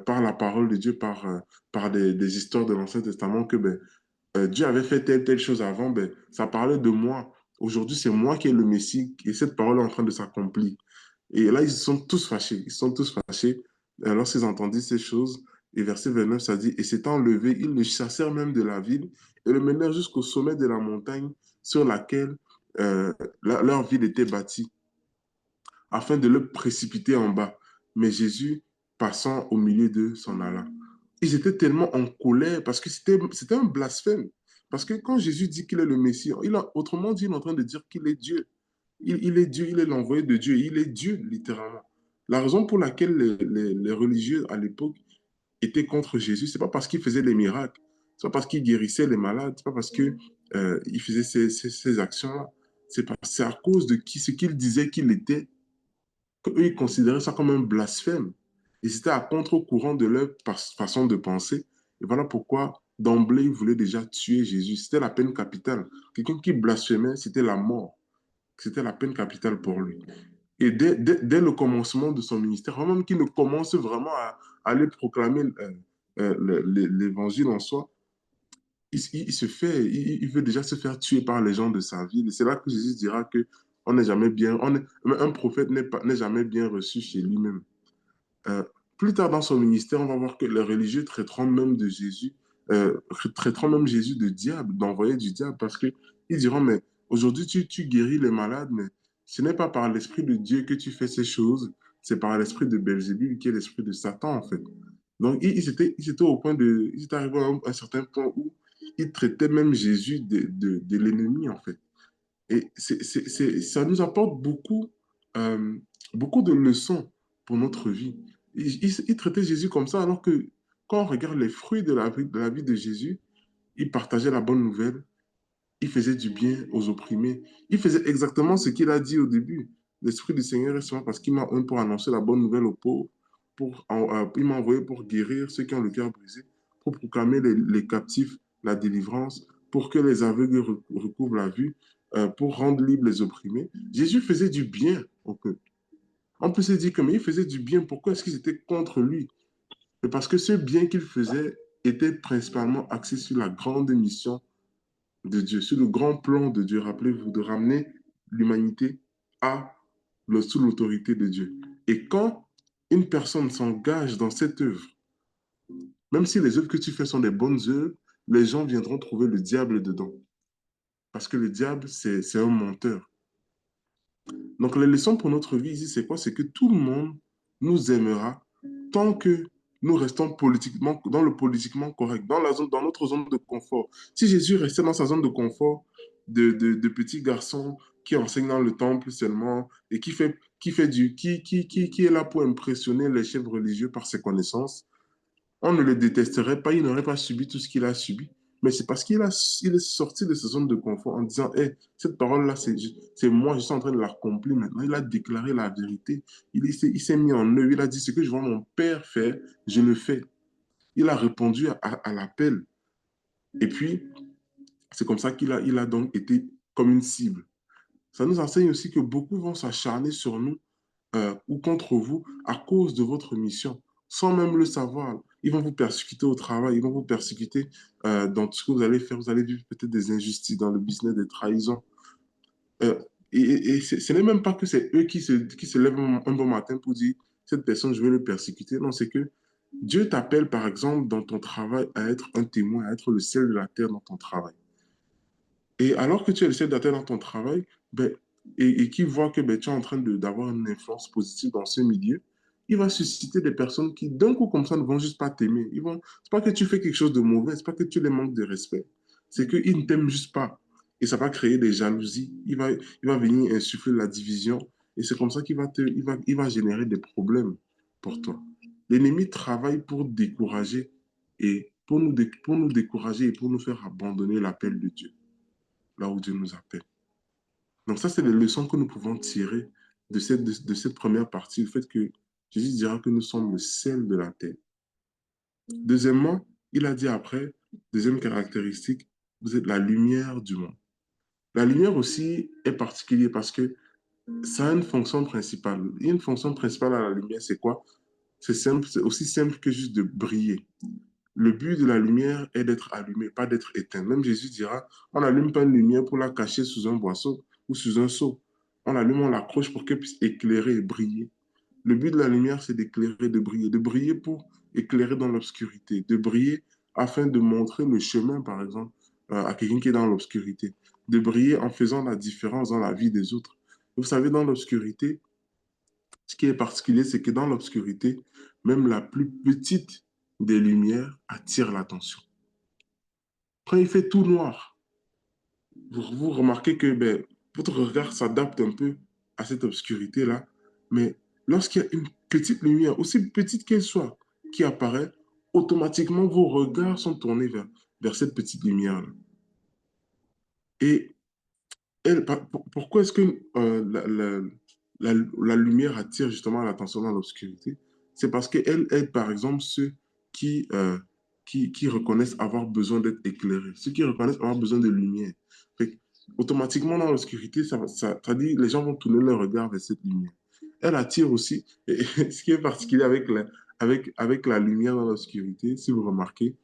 par la parole de Dieu, par des histoires de l'Ancien Testament, que ben, Dieu avait fait telle chose avant, ben, ça parlait de moi. Aujourd'hui, c'est moi qui est le Messie, et cette parole est en train de s'accomplir. Et là, ils sont tous fâchés. Ils sont tous fâchés lorsqu'ils entendirent ces choses. Et verset 29, ça dit, et s'étant levés, ils le chassèrent même de la ville et le menèrent jusqu'au sommet de la montagne sur laquelle leur ville était bâtie afin de le précipiter en bas. Mais Jésus, passant au milieu d'eux, s'en alla. Ils étaient tellement en colère parce que c'était un blasphème. Parce que quand Jésus dit qu'il est le Messie, autrement dit, il est en train de dire qu'il est Dieu. Il est Dieu, il est l'envoyé de Dieu, il est Dieu, littéralement. La raison pour laquelle les religieux à l'époque étaient contre Jésus, c'est pas parce qu'il faisait des miracles, c'est pas parce qu'il guérissait les malades, c'est pas parce qu'il faisait ces actions-là, c'est à cause de ce qu'il disait qu'il était qu'eux, ils considéraient ça comme un blasphème. Et c'était à contre-courant de leur façon de penser. Et voilà pourquoi, d'emblée, ils voulaient déjà tuer Jésus. C'était la peine capitale. Quelqu'un qui blasphémait, c'était la mort. C'était la peine capitale pour lui. Et dès le commencement de son ministère, avant même qu'il ne commence vraiment à aller proclamer l'évangile en soi, il veut déjà se faire tuer par les gens de sa ville. Et c'est là que Jésus dira que on n'est jamais bien, un prophète n'est jamais bien reçu chez lui-même. Euh, Plus tard dans son ministère, on va voir que les religieux traiteront même de Jésus, traiteront même Jésus de diable, d'envoyé du diable, parce qu'ils diront, mais aujourd'hui tu guéris les malades, mais ce n'est pas par l'Esprit de Dieu que tu fais ces choses, c'est par l'Esprit de Belzébul qui est l'Esprit de Satan, en fait. Donc, ils étaient au point ils étaient arrivés à un certain point où ils traitaient même Jésus de l'ennemi, en fait. Et ça nous apporte euh, beaucoup de leçons pour notre vie. Ils traitaient Jésus comme ça, alors que quand on regarde les fruits de la vie de Jésus, il partageait la bonne nouvelle, il faisait du bien aux opprimés, il faisait exactement ce qu'il a dit au début. L'Esprit du Seigneur est sur moi parce qu'il m'a envoyé pour annoncer la bonne nouvelle aux pauvres, il m'a envoyé pour guérir ceux qui ont le cœur brisé, pour proclamer les captifs la délivrance, pour que les aveugles recouvrent la vue, pour rendre libres les opprimés. Jésus faisait du bien au peuple. On peut se dire que mais il faisait du bien. Pourquoi est-ce qu'ils étaient contre lui? C'est parce que ce bien qu'il faisait était principalement axé sur la grande mission de Dieu, sur le grand plan de Dieu. Rappelez-vous, de ramener l'humanité à sous l'autorité de Dieu. Et quand une personne s'engage dans cette œuvre, même si les œuvres que tu fais sont des bonnes œuvres, les gens viendront trouver le diable dedans. Parce que le diable, c'est un menteur. Donc, la leçon pour notre vie ici, c'est quoi? C'est que tout le monde nous aimera tant que nous restons politiquement, dans le politiquement correct, dans notre zone de confort. Si Jésus restait dans sa zone de confort de petit garçon qui enseigne dans le temple seulement et qui est là pour impressionner les chefs religieux par ses connaissances, on ne le détesterait pas, il n'aurait pas subi tout ce qu'il a subi. Mais c'est parce il est sorti de sa zone de confort en disant, hey, cette parole-là, c'est moi, je suis en train de l'accomplir maintenant. Il a déclaré la vérité. Il s'est mis en œuvre. Il a dit, ce que je vois mon père faire, je le fais. Il a répondu à l'appel. Et puis, c'est comme ça il a donc été comme une cible. Ça nous enseigne aussi que beaucoup vont s'acharner sur nous ou contre vous à cause de votre mission, sans même le savoir. Ils vont vous persécuter au travail, ils vont vous persécuter dans tout ce que vous allez faire. Vous allez vivre peut-être des injustices dans le business, des trahisons. Euh, et ce n'est même pas que c'est eux qui se lèvent un bon matin pour dire, cette personne, je vais le persécuter. Non, c'est que Dieu t'appelle, par exemple, dans ton travail, à être un témoin, à être le sel de la terre dans ton travail. Et alors que tu es le célibataire dans ton travail, ben, et qui voit que ben, tu es en train d'avoir une influence positive dans ce milieu, il va susciter des personnes qui, d'un coup comme ça, ne vont juste pas t'aimer. C'est pas que tu fais quelque chose de mauvais, c'est pas que tu les manques de respect. C'est qu'ils ne t'aiment juste pas. Et ça va créer des jalousies. Il va venir insuffler la division. Et c'est comme ça il va générer des problèmes pour toi. L'ennemi travaille pour décourager et pour nous décourager et pour nous faire abandonner l'appel de Dieu là où Dieu nous appelle. Donc ça, c'est les leçons que nous pouvons tirer de cette première partie, le fait que Jésus dira que nous sommes le sel de la terre. Deuxièmement, il a dit après, deuxième caractéristique, vous êtes la lumière du monde. La lumière aussi est particulière parce que ça a une fonction principale. Et une fonction principale à la lumière, c'est quoi? C'est simple, c'est aussi simple que juste de briller. Le but de la lumière est d'être allumé, pas d'être éteint. Même Jésus dira, on n'allume pas une lumière pour la cacher sous un boisseau ou sous un seau. On l'allume, on l'accroche pour qu'elle puisse éclairer et briller. Le but de la lumière, c'est d'éclairer, de briller pour éclairer dans l'obscurité, de briller afin de montrer le chemin, par exemple, à quelqu'un qui est dans l'obscurité, de briller en faisant la différence dans la vie des autres. Vous savez, dans l'obscurité, ce qui est particulier, c'est que dans l'obscurité, même la plus petite des lumières attire l'attention. Quand il fait tout noir, vous remarquez que ben, votre regard s'adapte un peu à cette obscurité-là, mais lorsqu'il y a une petite lumière, aussi petite qu'elle soit, qui apparaît, automatiquement vos regards sont tournés vers cette petite lumière-là. Et pourquoi est-ce que la lumière attire justement l'attention dans l'obscurité? C'est parce qu'elle aide, par exemple, ceux qui, euh, qui reconnaissent avoir besoin d'être éclairés, ceux qui reconnaissent avoir besoin de lumière. Fait que, automatiquement, dans l'obscurité, ça dit, les gens vont tourner leur regard vers cette lumière. Elle attire aussi, et ce qui est particulier avec la lumière dans l'obscurité, si vous remarquez,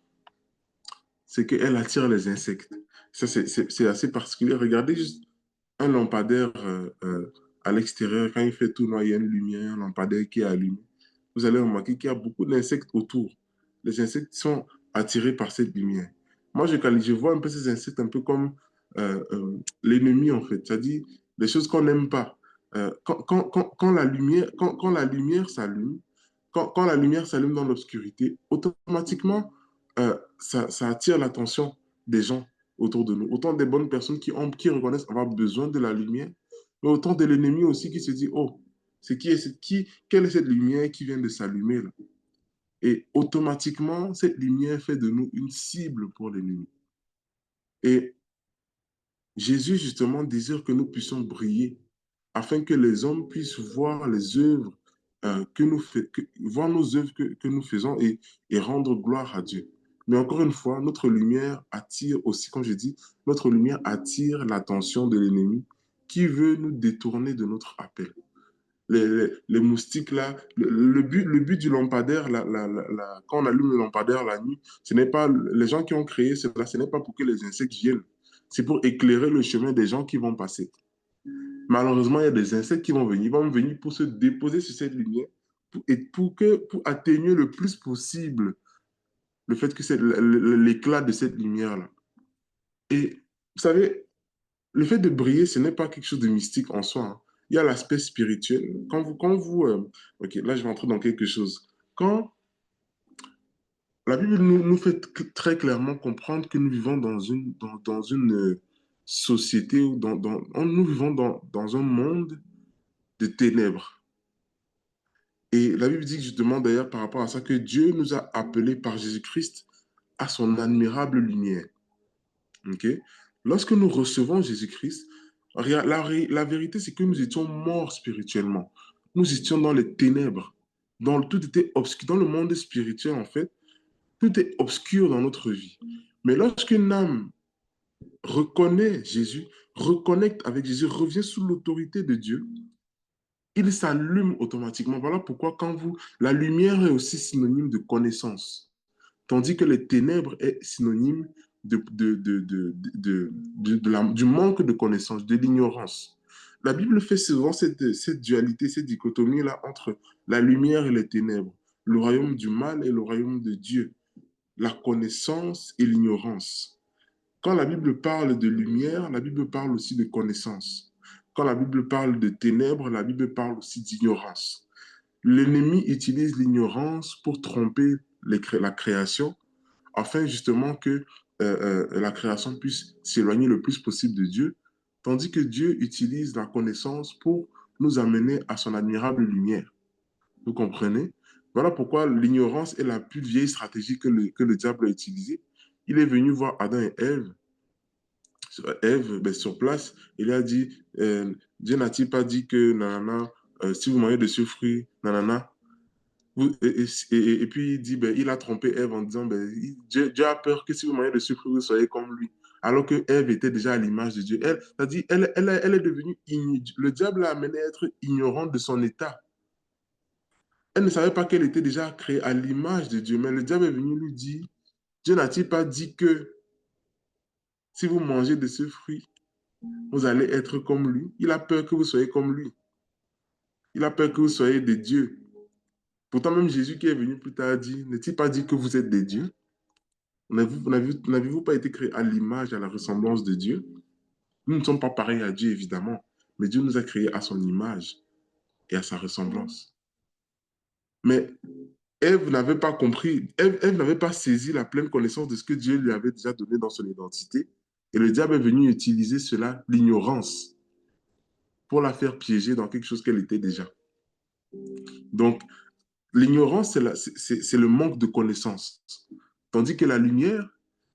c'est qu'elle attire les insectes. Ça, c'est assez particulier. Regardez juste un lampadaire à l'extérieur, quand il fait tout noir, il y a une lumière, un lampadaire qui est allumé. Vous allez remarquer qu'il y a beaucoup d'insectes autour. Les insectes sont attirés par cette lumière. Moi, je vois un peu ces insectes un peu comme l'ennemi, en fait. C'est-à-dire des choses qu'on n'aime pas. Quand la lumière s'allume, quand la lumière s'allume dans l'obscurité, automatiquement, ça attire l'attention des gens autour de nous. Autant des bonnes personnes qui reconnaissent avoir besoin de la lumière, mais autant de l'ennemi aussi qui se dit, oh, quelle est cette lumière qui vient de s'allumer là? Et automatiquement, cette lumière fait de nous une cible pour l'ennemi. Et Jésus, justement, désire que nous puissions briller afin que les hommes puissent voir les œuvres voir nos œuvres que nous faisons et rendre gloire à Dieu. Mais encore une fois, notre lumière attire aussi, comme je dis, notre lumière attire l'attention de l'ennemi qui veut nous détourner de notre appel. Les moustiques, là, le but du lampadaire, quand on allume le lampadaire la nuit, ce n'est pas, les gens qui ont créé cela, ce n'est pas pour que les insectes viennent, c'est pour éclairer le chemin des gens qui vont passer. Malheureusement, il y a des insectes qui vont venir pour se déposer sur cette lumière pour atténuer le plus possible le fait que c'est l'éclat de cette lumière-là. Et vous savez, le fait de briller, ce n'est pas quelque chose de mystique en soi, hein. Il y a l'aspect spirituel. Ok, là je vais entrer dans quelque chose. Quand la Bible nous fait très clairement comprendre que nous vivons dans une société, nous vivons dans un monde de ténèbres. Et la Bible dit justement d'ailleurs par rapport à ça que Dieu nous a appelés par Jésus-Christ à son admirable lumière. Ok. Lorsque nous recevons Jésus-Christ, la vérité, c'est que nous étions morts spirituellement. Nous étions dans les ténèbres. Tout était obscur. Dans le monde spirituel, en fait, tout est obscur dans notre vie. Mais lorsqu'une âme reconnaît Jésus, reconnecte avec Jésus, revient sous l'autorité de Dieu, il s'allume automatiquement. Voilà pourquoi la lumière est aussi synonyme de connaissance. Tandis que les ténèbres est synonyme du manque de connaissance, de l'ignorance. La Bible fait souvent cette dualité, cette dichotomie-là entre la lumière et les ténèbres, le royaume du mal et le royaume de Dieu, la connaissance et l'ignorance. Quand la Bible parle de lumière, la Bible parle aussi de connaissance. Quand la Bible parle de ténèbres, la Bible parle aussi d'ignorance. L'ennemi utilise l'ignorance pour tromper la création afin justement que la création puisse s'éloigner le plus possible de Dieu, tandis que Dieu utilise la connaissance pour nous amener à son admirable lumière. Vous comprenez? Voilà pourquoi l'ignorance est la plus vieille stratégie que le diable a utilisée. Il est venu voir Adam et Ève sur place, il a dit, Dieu n'a-t-il pas dit que, nanana, si vous mangez de ce fruit, nanana, et puis il dit, il a trompé Ève en disant, Dieu a peur que si vous mangez de ce fruit, vous soyez comme lui. Alors que Ève était déjà à l'image de Dieu. Elle est devenue, le diable l'a amené à être ignorante de son état. Elle ne savait pas qu'elle était déjà créée à l'image de Dieu, mais le diable est venu lui dire, Dieu n'a-t-il pas dit que si vous mangez de ce fruit, vous allez être comme lui? Il a peur que vous soyez comme lui. Il a peur que vous soyez des dieux. Pourtant, même Jésus qui est venu plus tard dit, n'est-il pas dit que vous êtes des dieux? N'avez-vous pas été créé à l'image, à la ressemblance de Dieu? Nous ne sommes pas pareils à Dieu, évidemment, mais Dieu nous a créés à son image et à sa ressemblance. Mais Ève n'avait pas compris, Ève n'avait pas saisi la pleine connaissance de ce que Dieu lui avait déjà donné dans son identité. Et le diable est venu utiliser cela, l'ignorance, pour la faire piéger dans quelque chose qu'elle était déjà. Donc, l'ignorance, c'est le manque de connaissance. Tandis que la lumière,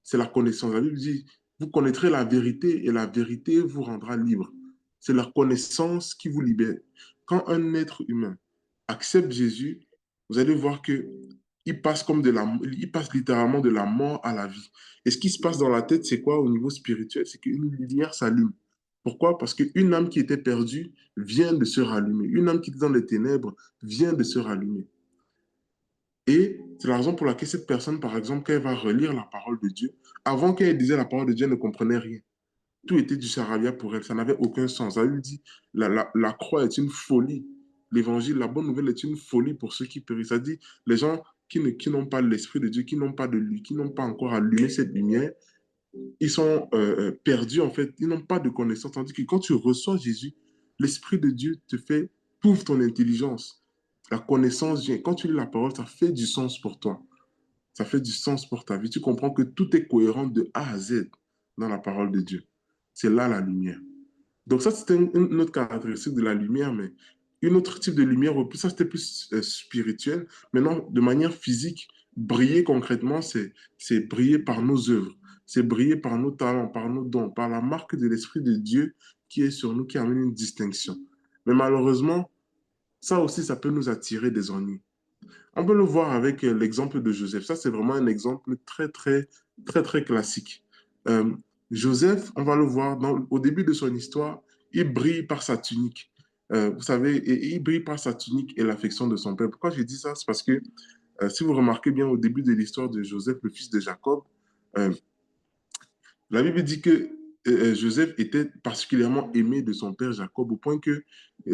c'est la connaissance. La Bible dit, vous connaîtrez la vérité et la vérité vous rendra libre. C'est la connaissance qui vous libère. Quand un être humain accepte Jésus, vous allez voir que il passe littéralement de la mort à la vie. Et ce qui se passe dans la tête, c'est quoi au niveau spirituel? C'est qu'une lumière s'allume. Pourquoi? Parce qu'une âme qui était perdue vient de se rallumer. Une âme qui était dans les ténèbres vient de se rallumer. Et c'est la raison pour laquelle cette personne, par exemple, quand elle va relire la parole de Dieu, avant qu'elle disait la parole de Dieu, elle ne comprenait rien. Tout était du charabia pour elle, ça n'avait aucun sens. Elle lui dit, la croix est une folie. L'évangile, la bonne nouvelle est une folie pour ceux qui périssent. Ça dit, les gens qui n'ont pas l'esprit de Dieu, qui n'ont pas de lui, qui n'ont pas encore allumé cette lumière, ils sont perdus en fait, ils n'ont pas de connaissance. Tandis que quand tu reçois Jésus, l'Esprit de Dieu t'ouvre ton intelligence. La connaissance vient. Quand tu lis la parole, ça fait du sens pour toi. Ça fait du sens pour ta vie. Tu comprends que tout est cohérent de A à Z dans la parole de Dieu. C'est là la lumière. Donc ça, c'était une autre caractéristique de la lumière, mais une autre type de lumière, ça c'était plus spirituel. Maintenant, de manière physique, briller concrètement, c'est briller par nos œuvres, c'est briller par nos talents, par nos dons, par la marque de l'Esprit de Dieu qui est sur nous, qui amène une distinction. Mais malheureusement, ça aussi, ça peut nous attirer des ennuis. On peut le voir avec l'exemple de Joseph. Ça, c'est vraiment un exemple très classique. Euh, Joseph, on va le voir au début de son histoire, il brille par sa tunique. Vous savez, il brille par sa tunique et l'affection de son père. Pourquoi je dis ça? C'est parce que si vous remarquez bien au début de l'histoire de Joseph, le fils de Jacob, euh, la Bible dit que Joseph était particulièrement aimé de son père Jacob au point que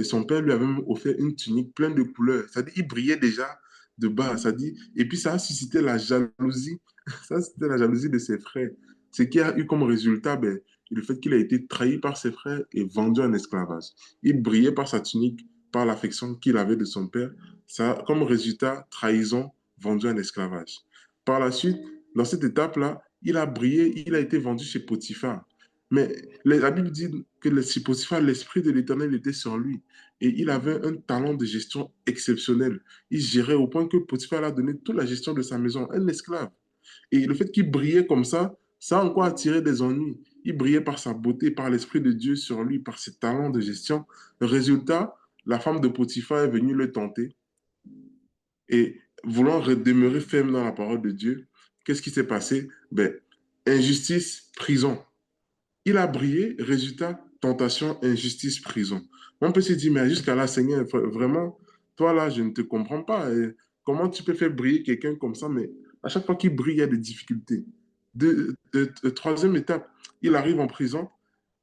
son père lui avait même offert une tunique pleine de couleurs. C'est-à-dire, il brillait déjà de bas. C'est-à-dire, et puis ça a suscité la jalousie. Ça a suscité la jalousie de ses frères. Ce qui a eu comme résultat ben, le fait qu'il a été trahi par ses frères et vendu en esclavage. Il brillait par sa tunique, par l'affection qu'il avait de son père. Ça a comme résultat trahison, vendu en esclavage. Par la suite, dans cette étape-là, il a brillé, il a été vendu chez Potiphar. Mais la Bible dit que chez Potiphar, l'Esprit de l'Éternel était sur lui. Et il avait un talent de gestion exceptionnel. Il gérait au point que Potiphar a donné toute la gestion de sa maison, un esclave. Et le fait qu'il brillait comme ça a encore attiré des ennuis. Il brillait par sa beauté, par l'Esprit de Dieu sur lui, par ses talents de gestion. Le résultat, la femme de Potiphar est venue le tenter. Et voulant demeurer ferme dans la parole de Dieu, qu'est-ce qui s'est passé? Ben, injustice, prison. Il a brillé, résultat, tentation, injustice, prison. On peut se dire, mais jusqu'à là, Seigneur, vraiment, toi là, je ne te comprends pas. Et comment tu peux faire briller quelqu'un comme ça? Mais à chaque fois qu'il brille, il y a des difficultés. Troisième étape, il arrive en prison.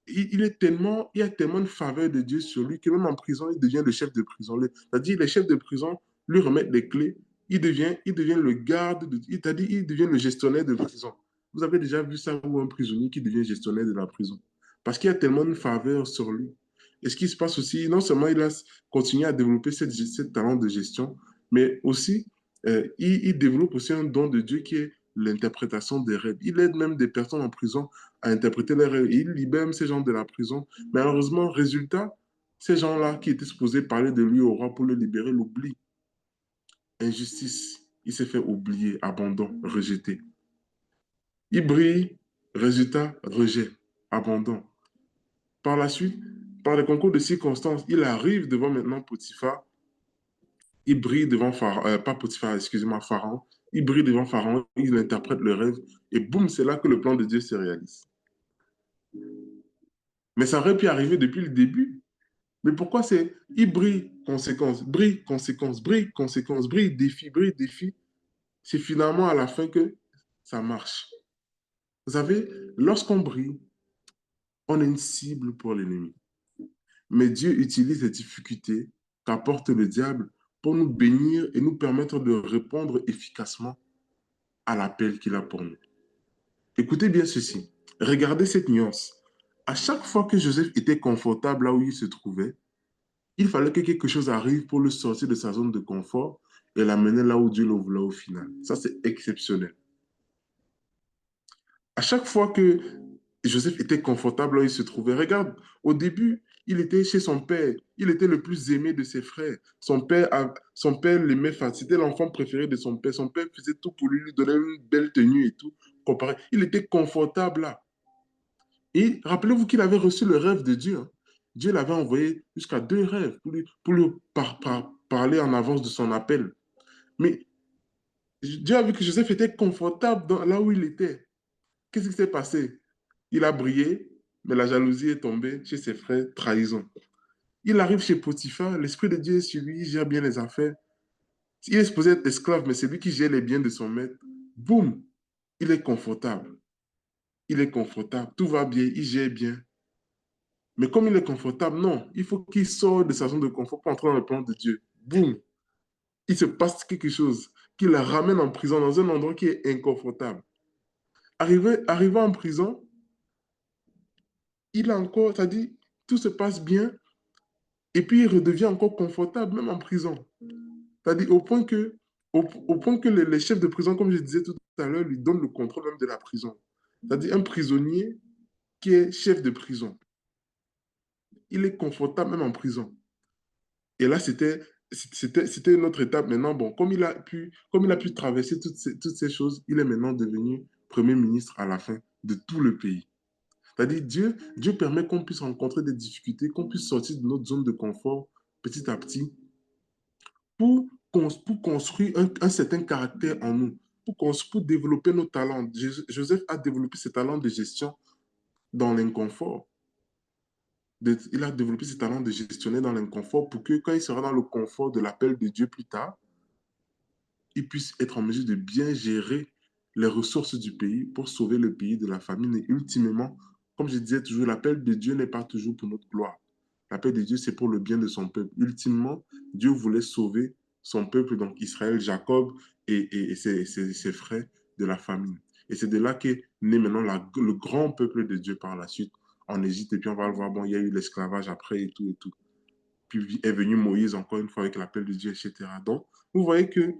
Il y a tellement de faveur de Dieu sur lui que même en prison, il devient le chef de prison. C'est-à-dire, les chefs de prison lui remettent les clés. Il devient le garde, c'est-à-dire, il devient le gestionnaire de prison. Vous avez déjà vu ça où un prisonnier qui devient gestionnaire de la prison. Parce qu'il y a tellement de faveur sur lui. Et ce qui se passe aussi, non seulement il a continué à développer ce talent de gestion, mais aussi, il développe aussi un don de Dieu qui est l'interprétation des rêves. Il aide même des personnes en prison à interpréter les rêves. Et il libère même ces gens de la prison. Malheureusement, résultat, ces gens-là qui étaient supposés parler de lui au roi pour le libérer l'oublient. Injustice. Il s'est fait oublier, abandon, rejeté. Il brille, résultat, rejet, abandon. Par la suite, par les concours de circonstances, il arrive devant maintenant Potiphar. Il brille devant Pharaon, pas Potiphar, excusez-moi, Pharaon. Il brille devant Pharaon, il interprète le rêve et boum, c'est là que le plan de Dieu se réalise. Mais ça aurait pu arriver depuis le début. Mais pourquoi c'est il brille, conséquence, brille, conséquence, brille, défi. C'est finalement à la fin que ça marche. Vous savez, lorsqu'on brille, on est une cible pour l'ennemi. Mais Dieu utilise les difficultés qu'apporte le diable pour nous bénir et nous permettre de répondre efficacement à l'appel qu'il a pour nous. Écoutez bien ceci. Regardez cette nuance. À chaque fois que Joseph était confortable là où il se trouvait, il fallait que quelque chose arrive pour le sortir de sa zone de confort et l'amener là où Dieu le voulait au final. Ça, c'est exceptionnel. À chaque fois que Joseph était confortable là où il se trouvait, regarde, au début, il était chez son père. Il était le plus aimé de ses frères. Son père l'aimait, c'était l'enfant préféré de son père. Son père faisait tout pour lui, lui donnait une belle tenue et tout. Comparé. Il était confortable là. Et rappelez-vous qu'il avait reçu le rêve de Dieu, hein. Dieu l'avait envoyé jusqu'à deux rêves pour lui parler en avance de son appel. Mais Dieu a vu que Joseph était confortable là où il était. Qu'est-ce qui s'est passé? Il a brillé, mais la jalousie est tombée chez ses frères, trahison. Il arrive chez Potiphar, l'Esprit de Dieu est sur lui, il gère bien les affaires. Il est supposé être esclave, mais c'est lui qui gère les biens de son maître. Boum, il est confortable. Il est confortable, tout va bien, il gère bien. Mais comme il est confortable, non, il faut qu'il sorte de sa zone de confort pour entrer dans le plan de Dieu. Boum, il se passe quelque chose qui le ramène en prison dans un endroit qui est inconfortable. Arrivé en prison, il a encore, c'est-à-dire, tout se passe bien et puis il redevient encore confortable, même en prison. C'est-à-dire au point que les chefs de prison, comme je disais tout à l'heure, lui donnent le contrôle même de la prison. C'est-à-dire un prisonnier qui est chef de prison. Il est confortable même en prison. Et là, c'était une autre étape. Maintenant, bon, comme il a pu traverser toutes ces choses, il est maintenant devenu Premier ministre à la fin de tout le pays. C'est-à-dire, Dieu permet qu'on puisse rencontrer des difficultés, qu'on puisse sortir de notre zone de confort petit à petit pour pour construire un certain caractère en nous, pour développer nos talents. Joseph a développé ses talents de gestion dans l'inconfort. Il a développé ses talents de gestionnaire dans l'inconfort pour que quand il sera dans le confort de l'appel de Dieu plus tard, il puisse être en mesure de bien gérer les ressources du pays pour sauver le pays de la famine. Et ultimement, comme je disais toujours, l'appel de Dieu n'est pas toujours pour notre gloire. L'appel de Dieu, c'est pour le bien de son peuple. Ultimement, Dieu voulait sauver son peuple, donc Israël, Jacob et ses frères de la famine. Et c'est de là qu'est né maintenant le grand peuple de Dieu par la suite en Égypte. Et puis on va le voir, bon, il y a eu l'esclavage après et tout et tout. Puis est venu Moïse encore une fois avec l'appel de Dieu, etc. Donc, vous voyez que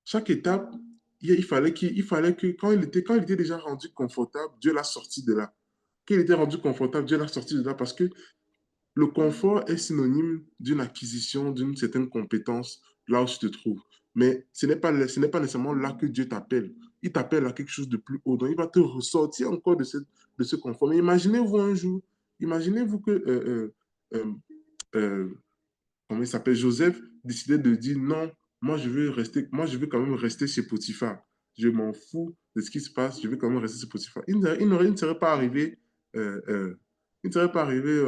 chaque étape, il fallait que quand il était déjà rendu confortable, Dieu l'a sorti de là. Quand il était rendu confortable, Dieu l'a sorti de là parce que le confort est synonyme d'une acquisition, d'une certaine compétence là où tu te trouves. Mais ce n'est pas nécessairement là que Dieu t'appelle. Il t'appelle à quelque chose de plus haut. Donc, il va te ressortir encore de ce confort. Mais imaginez-vous un jour, imaginez-vous que euh, euh, comment il s'appelle, Joseph, décidait de dire non, moi je veux quand même rester chez Potiphar. Je m'en fous de ce qui se passe, je veux quand même rester chez Potiphar. Il ne serait pas arrivé, il ne serait pas arrivé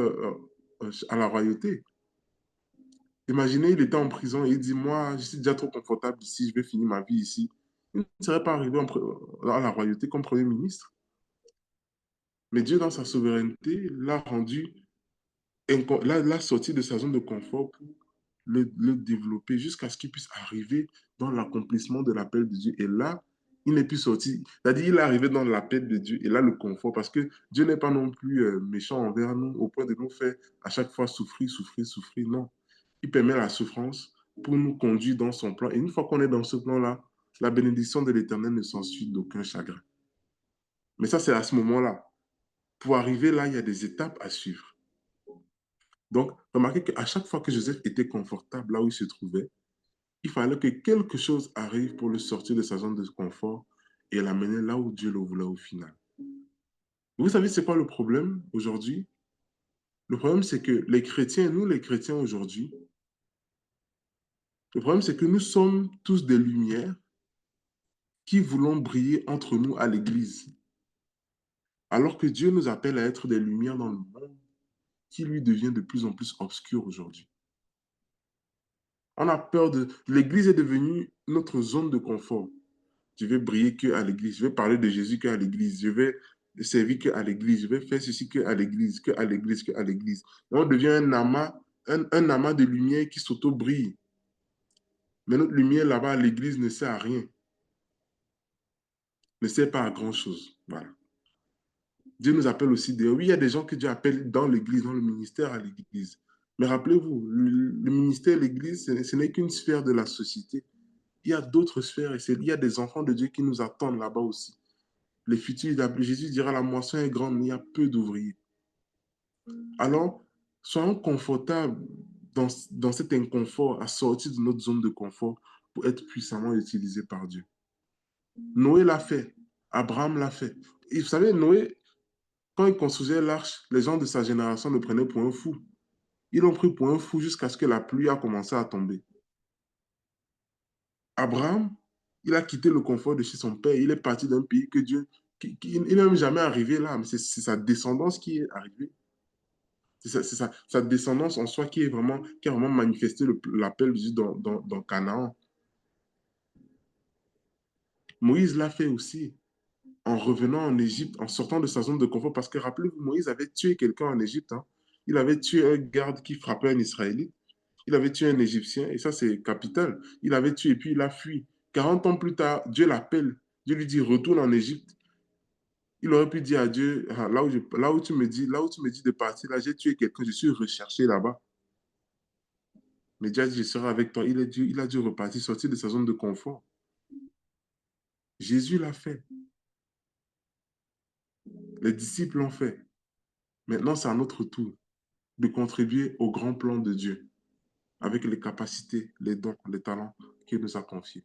à la royauté. Imaginez, il était en prison et il dit, moi, je suis déjà trop confortable ici, je vais finir ma vie ici. Il ne serait pas arrivé à la royauté comme Premier ministre. Mais Dieu, dans sa souveraineté, l'a rendu l'a sorti de sa zone de confort pour le développer jusqu'à ce qu'il puisse arriver dans l'accomplissement de l'appel de Dieu. Et là, il n'est plus sorti. C'est-à-dire, il est arrivé dans l'appel de Dieu et là, le confort, parce que Dieu n'est pas non plus méchant envers nous au point de nous faire à chaque fois souffrir, souffrir, souffrir. Non. Il permet la souffrance pour nous conduire dans son plan. Et une fois qu'on est dans ce plan-là, la bénédiction de l'Éternel ne s'ensuit d'aucun chagrin. Mais ça, c'est à ce moment-là. Pour arriver là, il y a des étapes à suivre. Donc, remarquez qu'à chaque fois que Joseph était confortable là où il se trouvait, il fallait que quelque chose arrive pour le sortir de sa zone de confort et l'amener là où Dieu le voulait au final. Vous savez, c'est quoi le problème aujourd'hui? Le problème, c'est que les chrétiens, nous les chrétiens aujourd'hui, le problème, c'est que nous sommes tous des lumières qui voulons briller entre nous à l'église. Alors que Dieu nous appelle à être des lumières dans le monde qui lui devient de plus en plus obscur aujourd'hui. On a peur de... L'église est devenue notre zone de confort. Je vais briller que à l'église, je vais parler de Jésus que à l'église, je vais servir que à l'église, je vais faire ceci que à l'église, que à l'église, que à l'église. On devient un amas de lumière qui s'auto-brille. Mais notre lumière là-bas à l'église ne sert à rien, ne sert pas à grand-chose. Voilà. Dieu nous appelle aussi dehors. Oui, il y a des gens que Dieu appelle dans l'église, dans le ministère à l'église. Mais rappelez-vous, le ministère, l'église, ce n'est qu'une sphère de la société. Il y a d'autres sphères et il y a des enfants de Dieu qui nous attendent là-bas aussi. Les futurs, Jésus dira, la moisson est grande, mais il y a peu d'ouvriers. Alors, soyons confortables dans cet inconfort, à sortir de notre zone de confort pour être puissamment utilisés par Dieu. Noé l'a fait, Abraham l'a fait. Et vous savez, Noé, quand il construisait l'arche, les gens de sa génération le prenaient pour un fou. Ils l'ont pris pour un fou jusqu'à ce que la pluie a commencé à tomber. Abraham, il a quitté le confort de chez son père, il est parti d'un pays que Dieu, il n'est même jamais arrivé là, mais c'est sa descendance qui est arrivée. C'est sa descendance en soi qui a vraiment manifesté l'appel de Dieu dans Canaan. Moïse l'a fait aussi en revenant en Égypte, en sortant de sa zone de confort, parce que rappelez-vous, Moïse avait tué quelqu'un en Égypte. Hein. Il avait tué un garde qui frappait un Israélite. Il avait tué un Égyptien, et ça c'est capital. Il avait tué et puis il a fui. 40 ans plus tard, Dieu l'appelle. Dieu lui dit, retourne en Égypte. Il aurait pu dire à Dieu, ah, là où tu me dis de partir, là, j'ai tué quelqu'un, je suis recherché là-bas. Mais Dieu a dit, je serai avec toi. Il a dû repartir, sortir de sa zone de confort. Jésus l'a fait. Les disciples l'ont fait. Maintenant, c'est à notre tour de contribuer au grand plan de Dieu avec les capacités, les dons, les talents qu'il nous a confiés.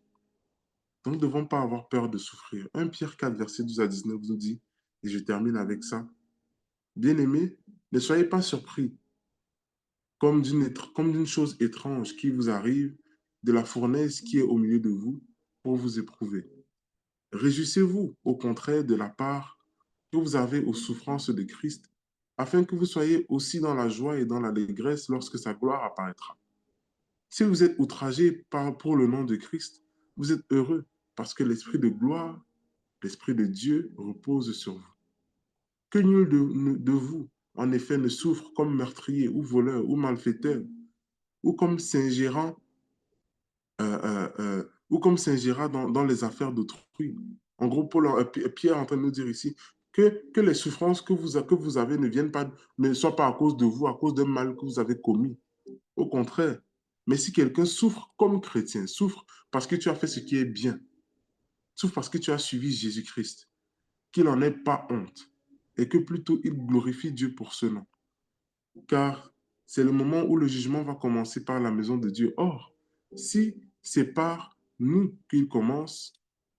Donc, nous ne devons pas avoir peur de souffrir. 1 Pierre 4, verset 12 à 19 nous dit, et je termine avec ça, bien-aimés, ne soyez pas surpris comme d'une chose étrange qui vous arrive de la fournaise qui est au milieu de vous pour vous éprouver. Réjouissez-vous, au contraire, de la part que vous avez aux souffrances de Christ, afin que vous soyez aussi dans la joie et dans l'allégresse lorsque sa gloire apparaîtra. Si vous êtes outragé pour le nom de Christ, vous êtes heureux parce que l'Esprit de gloire, l'Esprit de Dieu repose sur vous. Que nul de vous, en effet, ne souffre comme meurtrier ou voleur ou malfaiteur ou comme s'ingérant dans les affaires d'autrui. En gros, Pierre est en train de nous dire ici que les souffrances que vous avez ne soient pas à cause de vous, à cause d'un mal que vous avez commis. Au contraire, mais si quelqu'un souffre comme chrétien, souffre parce que tu as fait ce qui est bien, souffre parce que tu as suivi Jésus-Christ, qu'il n'en ait pas honte et que plutôt il glorifie Dieu pour ce nom. Car c'est le moment où le jugement va commencer par la maison de Dieu. Or, si c'est par nous qu'il commence,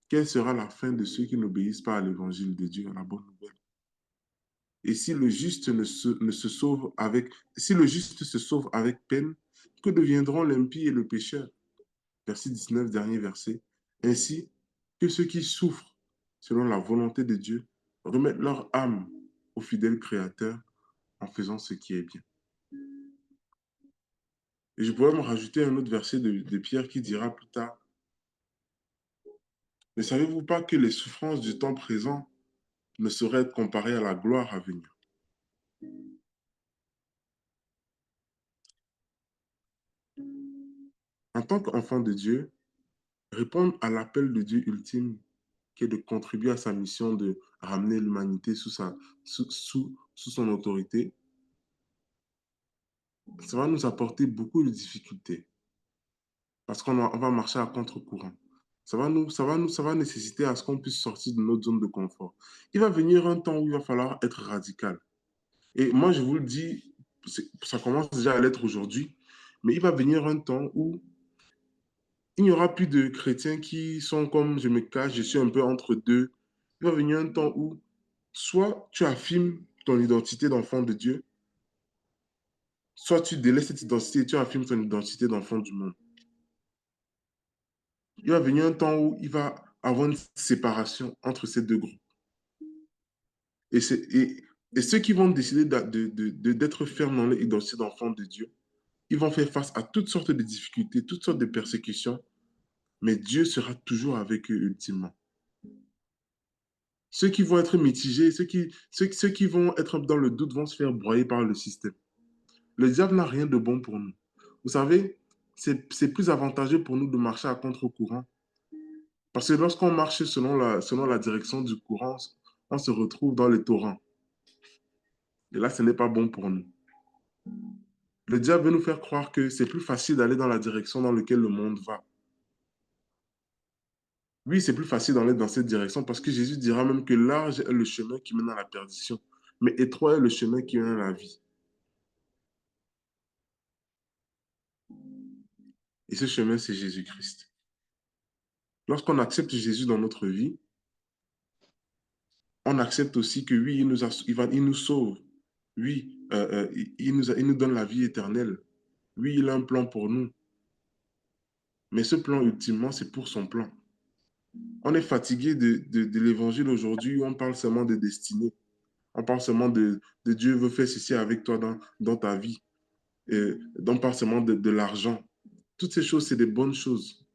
quelle sera la fin de ceux qui n'obéissent pas à l'évangile de Dieu, à la bonne nouvelle? Et si le juste ne se sauve avec, si le juste se sauve avec peine, que deviendront l'impie et le pécheur? Verset 19, dernier verset. Ainsi que ceux qui souffrent selon la volonté de Dieu remettent leur âme au fidèle Créateur en faisant ce qui est bien. Et je pourrais me rajouter un autre verset de Pierre qui dira plus tard, ne savez-vous pas que les souffrances du temps présent ne sauraient être comparées à la gloire à venir? En tant qu'enfant de Dieu, répondre à l'appel de Dieu ultime, qui est de contribuer à sa mission de ramener l'humanité sous son autorité, ça va nous apporter beaucoup de difficultés parce on va marcher à contre-courant. Ça va nécessiter à ce qu'on puisse sortir de notre zone de confort. Il va venir un temps où il va falloir être radical. Et moi, je vous le dis, ça commence déjà à l'être aujourd'hui, mais il va venir un temps où il n'y aura plus de chrétiens qui sont comme je me cache, je suis un peu entre deux. Il va venir un temps où soit tu affirmes ton identité d'enfant de Dieu, soit tu délaisses cette identité et tu affirmes ton identité d'enfant du monde. Il va venir un temps où il va avoir une séparation entre ces deux groupes. Et, et ceux qui vont décider d'être fermes dans leur identité d'enfant de Dieu, ils vont faire face à toutes sortes de difficultés, toutes sortes de persécutions, mais Dieu sera toujours avec eux ultimement. Ceux qui vont être mitigés, ceux qui vont être dans le doute vont se faire broyer par le système. Le diable n'a rien de bon pour nous. Vous savez, c'est plus avantageux pour nous de marcher à contre-courant. Parce que lorsqu'on marche selon la direction du courant, on se retrouve dans les torrents. Et là, ce n'est pas bon pour nous. Le diable veut nous faire croire que c'est plus facile d'aller dans la direction dans laquelle le monde va. Oui, c'est plus facile d'aller dans cette direction parce que Jésus dira même que large est le chemin qui mène à la perdition, mais étroit est le chemin qui mène à la vie. Et ce chemin, c'est Jésus-Christ. Lorsqu'on accepte Jésus dans notre vie, on accepte aussi que oui, il nous sauve. Oui, il nous donne la vie éternelle. Oui, il a un plan pour nous. Mais ce plan, ultimement, c'est pour son plan. On est fatigué de l'évangile aujourd'hui où on parle seulement de destinée. On parle seulement de Dieu veut faire ceci avec toi dans ta vie. On parle seulement de l'argent. Toutes ces choses, c'est des bonnes choses.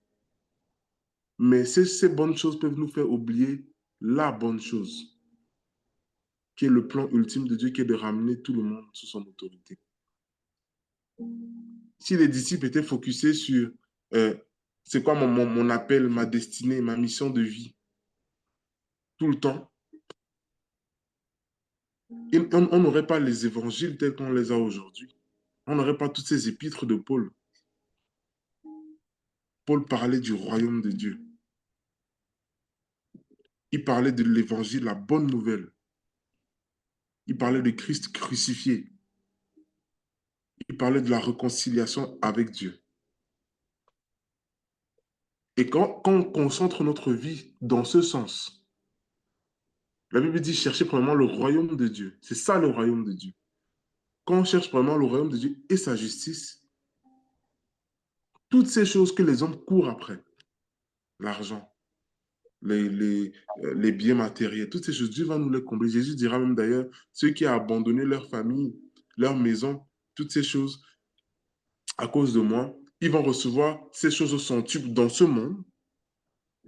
Mais ces bonnes choses peuvent nous faire oublier la bonne chose, qui est le plan ultime de Dieu, qui est de ramener tout le monde sous son autorité. Si les disciples étaient focusés sur c'est quoi mon appel, ma destinée, ma mission de vie, tout le temps, on n'aurait pas les évangiles tels qu'on les a aujourd'hui. On n'aurait pas toutes ces épîtres de Paul. Paul parlait du royaume de Dieu. Il parlait de l'évangile, la bonne nouvelle. Il parlait de Christ crucifié. Il parlait de la réconciliation avec Dieu. Et quand on concentre notre vie dans ce sens, la Bible dit chercher premièrement le royaume de Dieu. C'est ça le royaume de Dieu. Quand on cherche vraiment le royaume de Dieu et sa justice, Toutes ces choses que les hommes courent après, l'argent, les biens matériels, toutes ces choses, Dieu va nous les combler. Jésus dira même d'ailleurs, ceux qui ont abandonné leur famille, leur maison, toutes ces choses, à cause de moi, ils vont recevoir ces choses au centuple dans ce monde.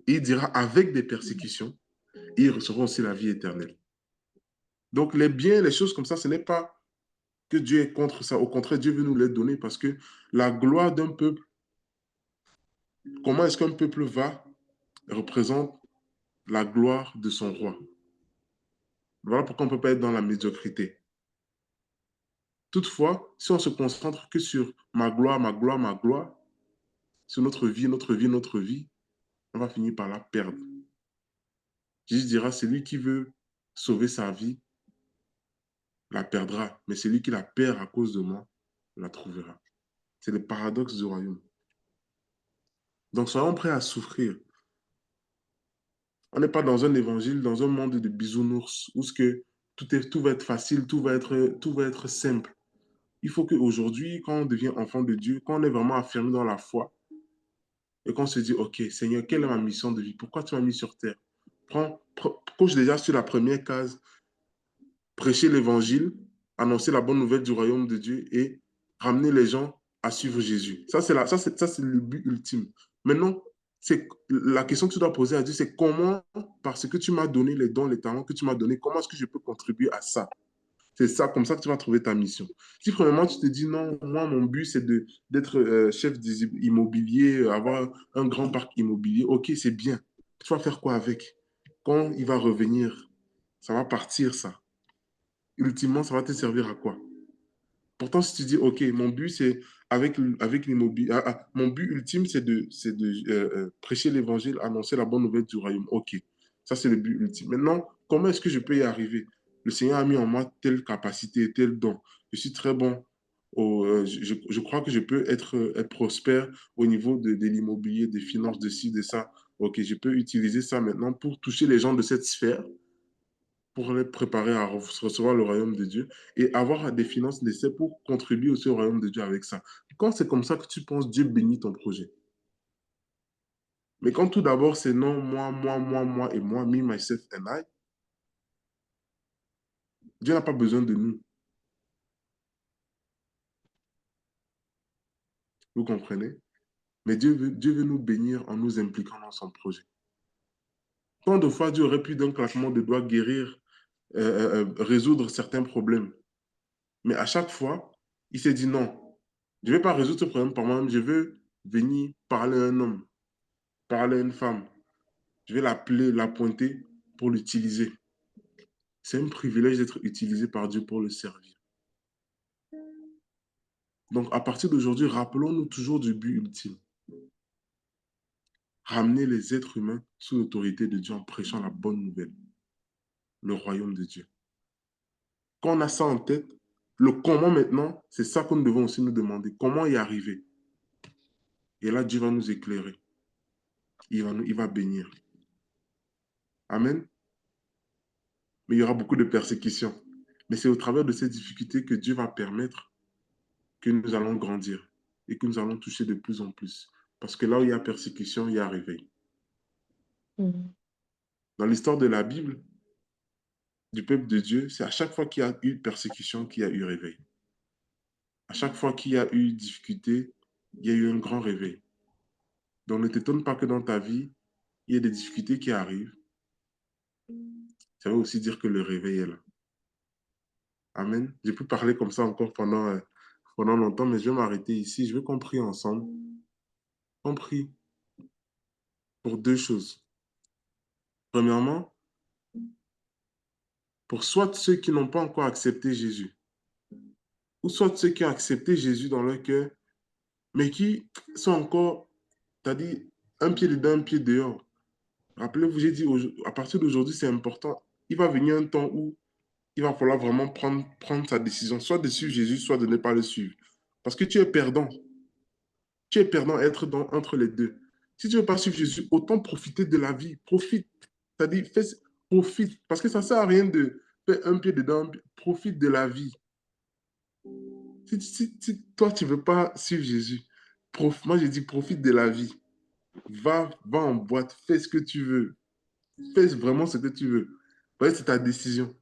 Et il dira, avec des persécutions, ils recevront aussi la vie éternelle. Donc les biens, les choses comme ça, ce n'est pas que Dieu est contre ça. Au contraire, Dieu veut nous les donner parce que la gloire d'un peuple, comment est-ce qu'un peuple va représente la gloire de son roi. Voilà pourquoi on ne peut pas être dans la médiocrité. Toutefois, si on se concentre que sur ma gloire, ma gloire, ma gloire, sur notre vie, notre vie, notre vie, on va finir par la perdre. Jésus dira, celui qui veut sauver sa vie la perdra, mais celui qui la perd à cause de moi la trouvera. C'est le paradoxe du royaume. Donc soyons prêts à souffrir. On n'est pas dans un évangile, dans un monde de bisounours, où ce que tout va être facile, tout va être simple. Il faut qu'aujourd'hui, quand on devient enfant de Dieu, quand on est vraiment affirmé dans la foi, et qu'on se dit, OK, Seigneur, quelle est ma mission de vie? Pourquoi tu m'as mis sur terre? Coche déjà sur la première case, prêcher l'évangile, annoncer la bonne nouvelle du royaume de Dieu et ramener les gens à suivre Jésus. Ça, c'est le but ultime. Maintenant, c'est la question que tu dois poser à Dieu, c'est comment, parce que tu m'as donné les dons, les talents que tu m'as donnés, comment est-ce que je peux contribuer à ça? C'est ça, comme ça que tu vas trouver ta mission. Si premièrement tu te dis non, moi mon but c'est d'être chef immobilier, avoir un grand parc immobilier, ok, c'est bien. Tu vas faire quoi avec? Quand il va revenir, ça va partir ça. Ultimement, ça va te servir à quoi? Pourtant, si tu dis, OK, mon but, c'est avec l'immobilier, mon but ultime, c'est de prêcher l'évangile, annoncer la bonne nouvelle du royaume. OK, ça, c'est le but ultime. Maintenant, comment est-ce que je peux y arriver? Le Seigneur a mis en moi telle capacité, tel don. Je suis très bon. Je crois que je peux être prospère au niveau de l'immobilier, des finances, de ci, de ça. OK, je peux utiliser ça maintenant pour toucher les gens de cette sphère pour les préparer à recevoir le royaume de Dieu et avoir des finances nécessaires pour contribuer aussi au royaume de Dieu avec ça. Quand c'est comme ça que tu penses, Dieu bénit ton projet. Mais quand tout d'abord c'est non, moi et moi, me, myself and I, Dieu n'a pas besoin de nous. Vous comprenez? Mais Dieu veut nous bénir en nous impliquant dans son projet. Tant de fois, Dieu aurait pu d'un claquement de doigts guérir, résoudre certains problèmes. Mais à chaque fois, il s'est dit non, je ne vais pas résoudre ce problème par moi-même, je veux venir parler à un homme, parler à une femme. Je vais l'appeler, la pointer pour l'utiliser. C'est un privilège d'être utilisé par Dieu pour le servir. Donc, à partir d'aujourd'hui, rappelons-nous toujours du but ultime. Ramener les êtres humains sous l'autorité de Dieu en prêchant la bonne nouvelle, le royaume de Dieu. Quand on a ça en tête, le comment maintenant, c'est ça que nous devons aussi nous demander. Comment y arriver? Et là, Dieu va nous éclairer. Il va bénir. Amen. Mais il y aura beaucoup de persécutions. Mais c'est au travers de ces difficultés que Dieu va permettre que nous allons grandir et que nous allons toucher de plus en plus. Parce que là où il y a persécution, il y a réveil. Mhm. Dans l'histoire de la Bible, du peuple de Dieu, c'est à chaque fois qu'il y a eu persécution qu'il y a eu réveil. À chaque fois qu'il y a eu difficulté, il y a eu un grand réveil. Donc ne t'étonne pas que dans ta vie, il y ait des difficultés qui arrivent. Ça veut aussi dire que le réveil est là. Amen. Je peux parler comme ça encore pendant longtemps, mais je vais m'arrêter ici. Je veux qu'on prie ensemble. On prie pour deux choses. Premièrement, pour soit ceux qui n'ont pas encore accepté Jésus, ou soit ceux qui ont accepté Jésus dans leur cœur, mais qui sont encore, c'est-à-dire un pied dedans, un pied dehors. Rappelez-vous, j'ai dit, à partir d'aujourd'hui, c'est important. Il va venir un temps où il va falloir vraiment prendre sa décision, soit de suivre Jésus, soit de ne pas le suivre. Parce que tu es perdant. Tu es perdant à être entre les deux. Si tu ne veux pas suivre Jésus, autant profiter de la vie. Profite. C'est-à-dire, profite. Parce que ça ne sert à rien de faire un pied dedans. Profite de la vie. Si toi, tu ne veux pas suivre Jésus, Moi, j'ai dit, profite de la vie. Va en boîte, fais ce que tu veux. Fais vraiment ce que tu veux. C'est ta décision.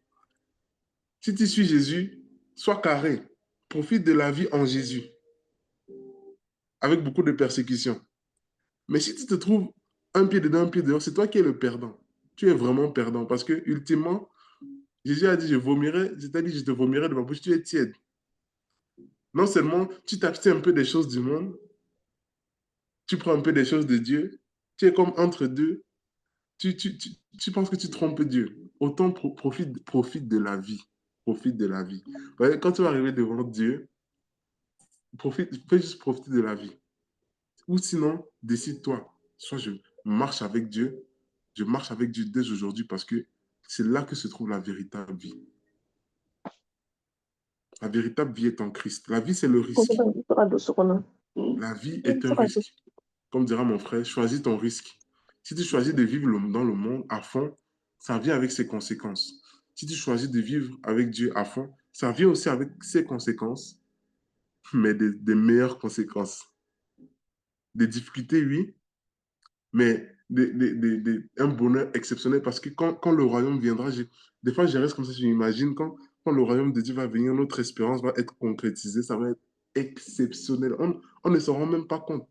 Si tu suis Jésus, sois carré. Profite de la vie en Jésus, avec beaucoup de persécutions. Mais si tu te trouves un pied dedans, un pied dehors, c'est toi qui es le perdant. Tu es vraiment perdant parce que, ultimement, Jésus a dit, je vomirai, c'est-à-dire, je te vomirai de ma bouche, tu es tiède. Non seulement tu t'abstiens un peu des choses du monde, tu prends un peu des choses de Dieu, tu es comme entre deux, tu penses que tu trompes Dieu. Autant profite de la vie. Profite de la vie. Quand tu vas arriver devant Dieu, fais juste profiter de la vie. Ou sinon, décide-toi. Soit je marche avec Dieu, je marche avec Dieu dès aujourd'hui parce que c'est là que se trouve la véritable vie. La véritable vie est en Christ. La vie, c'est le risque. La vie est un risque. Comme dira mon frère, choisis ton risque. Si tu choisis de vivre dans le monde à fond, ça vient avec ses conséquences. Si tu choisis de vivre avec Dieu à fond, ça vient aussi avec ses conséquences, mais des meilleures conséquences. Des difficultés, oui, mais un bonheur exceptionnel parce que quand le royaume viendra, des fois je reste comme ça, je m'imagine quand le royaume de Dieu va venir, notre espérance va être concrétisée, ça va être exceptionnel. On ne s'en rend même pas compte.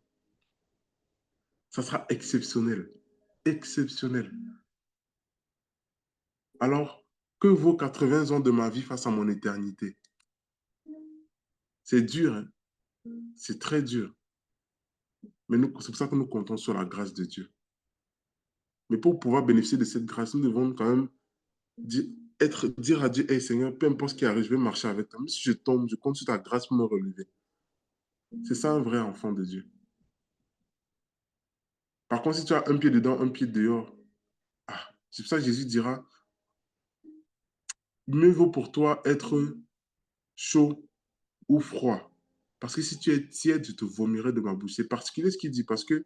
Ça sera exceptionnel. Exceptionnel. Alors, que vaut 80 ans de ma vie face à mon éternité? C'est dur, hein? C'est très dur. Mais c'est pour ça que nous comptons sur la grâce de Dieu. Mais pour pouvoir bénéficier de cette grâce, nous devons quand même dire, dire à Dieu, hey Seigneur, peu importe ce qui arrive, je vais marcher avec toi. Même si je tombe, je compte sur ta grâce pour me relever. C'est ça un vrai enfant de Dieu. Par contre, si tu as un pied dedans, un pied dehors, c'est pour ça que Jésus dira, mieux vaut pour toi être chaud ou froid. Parce que si tu es tiède, je te vomirai de ma bouche. C'est particulier ce qu'il dit, parce que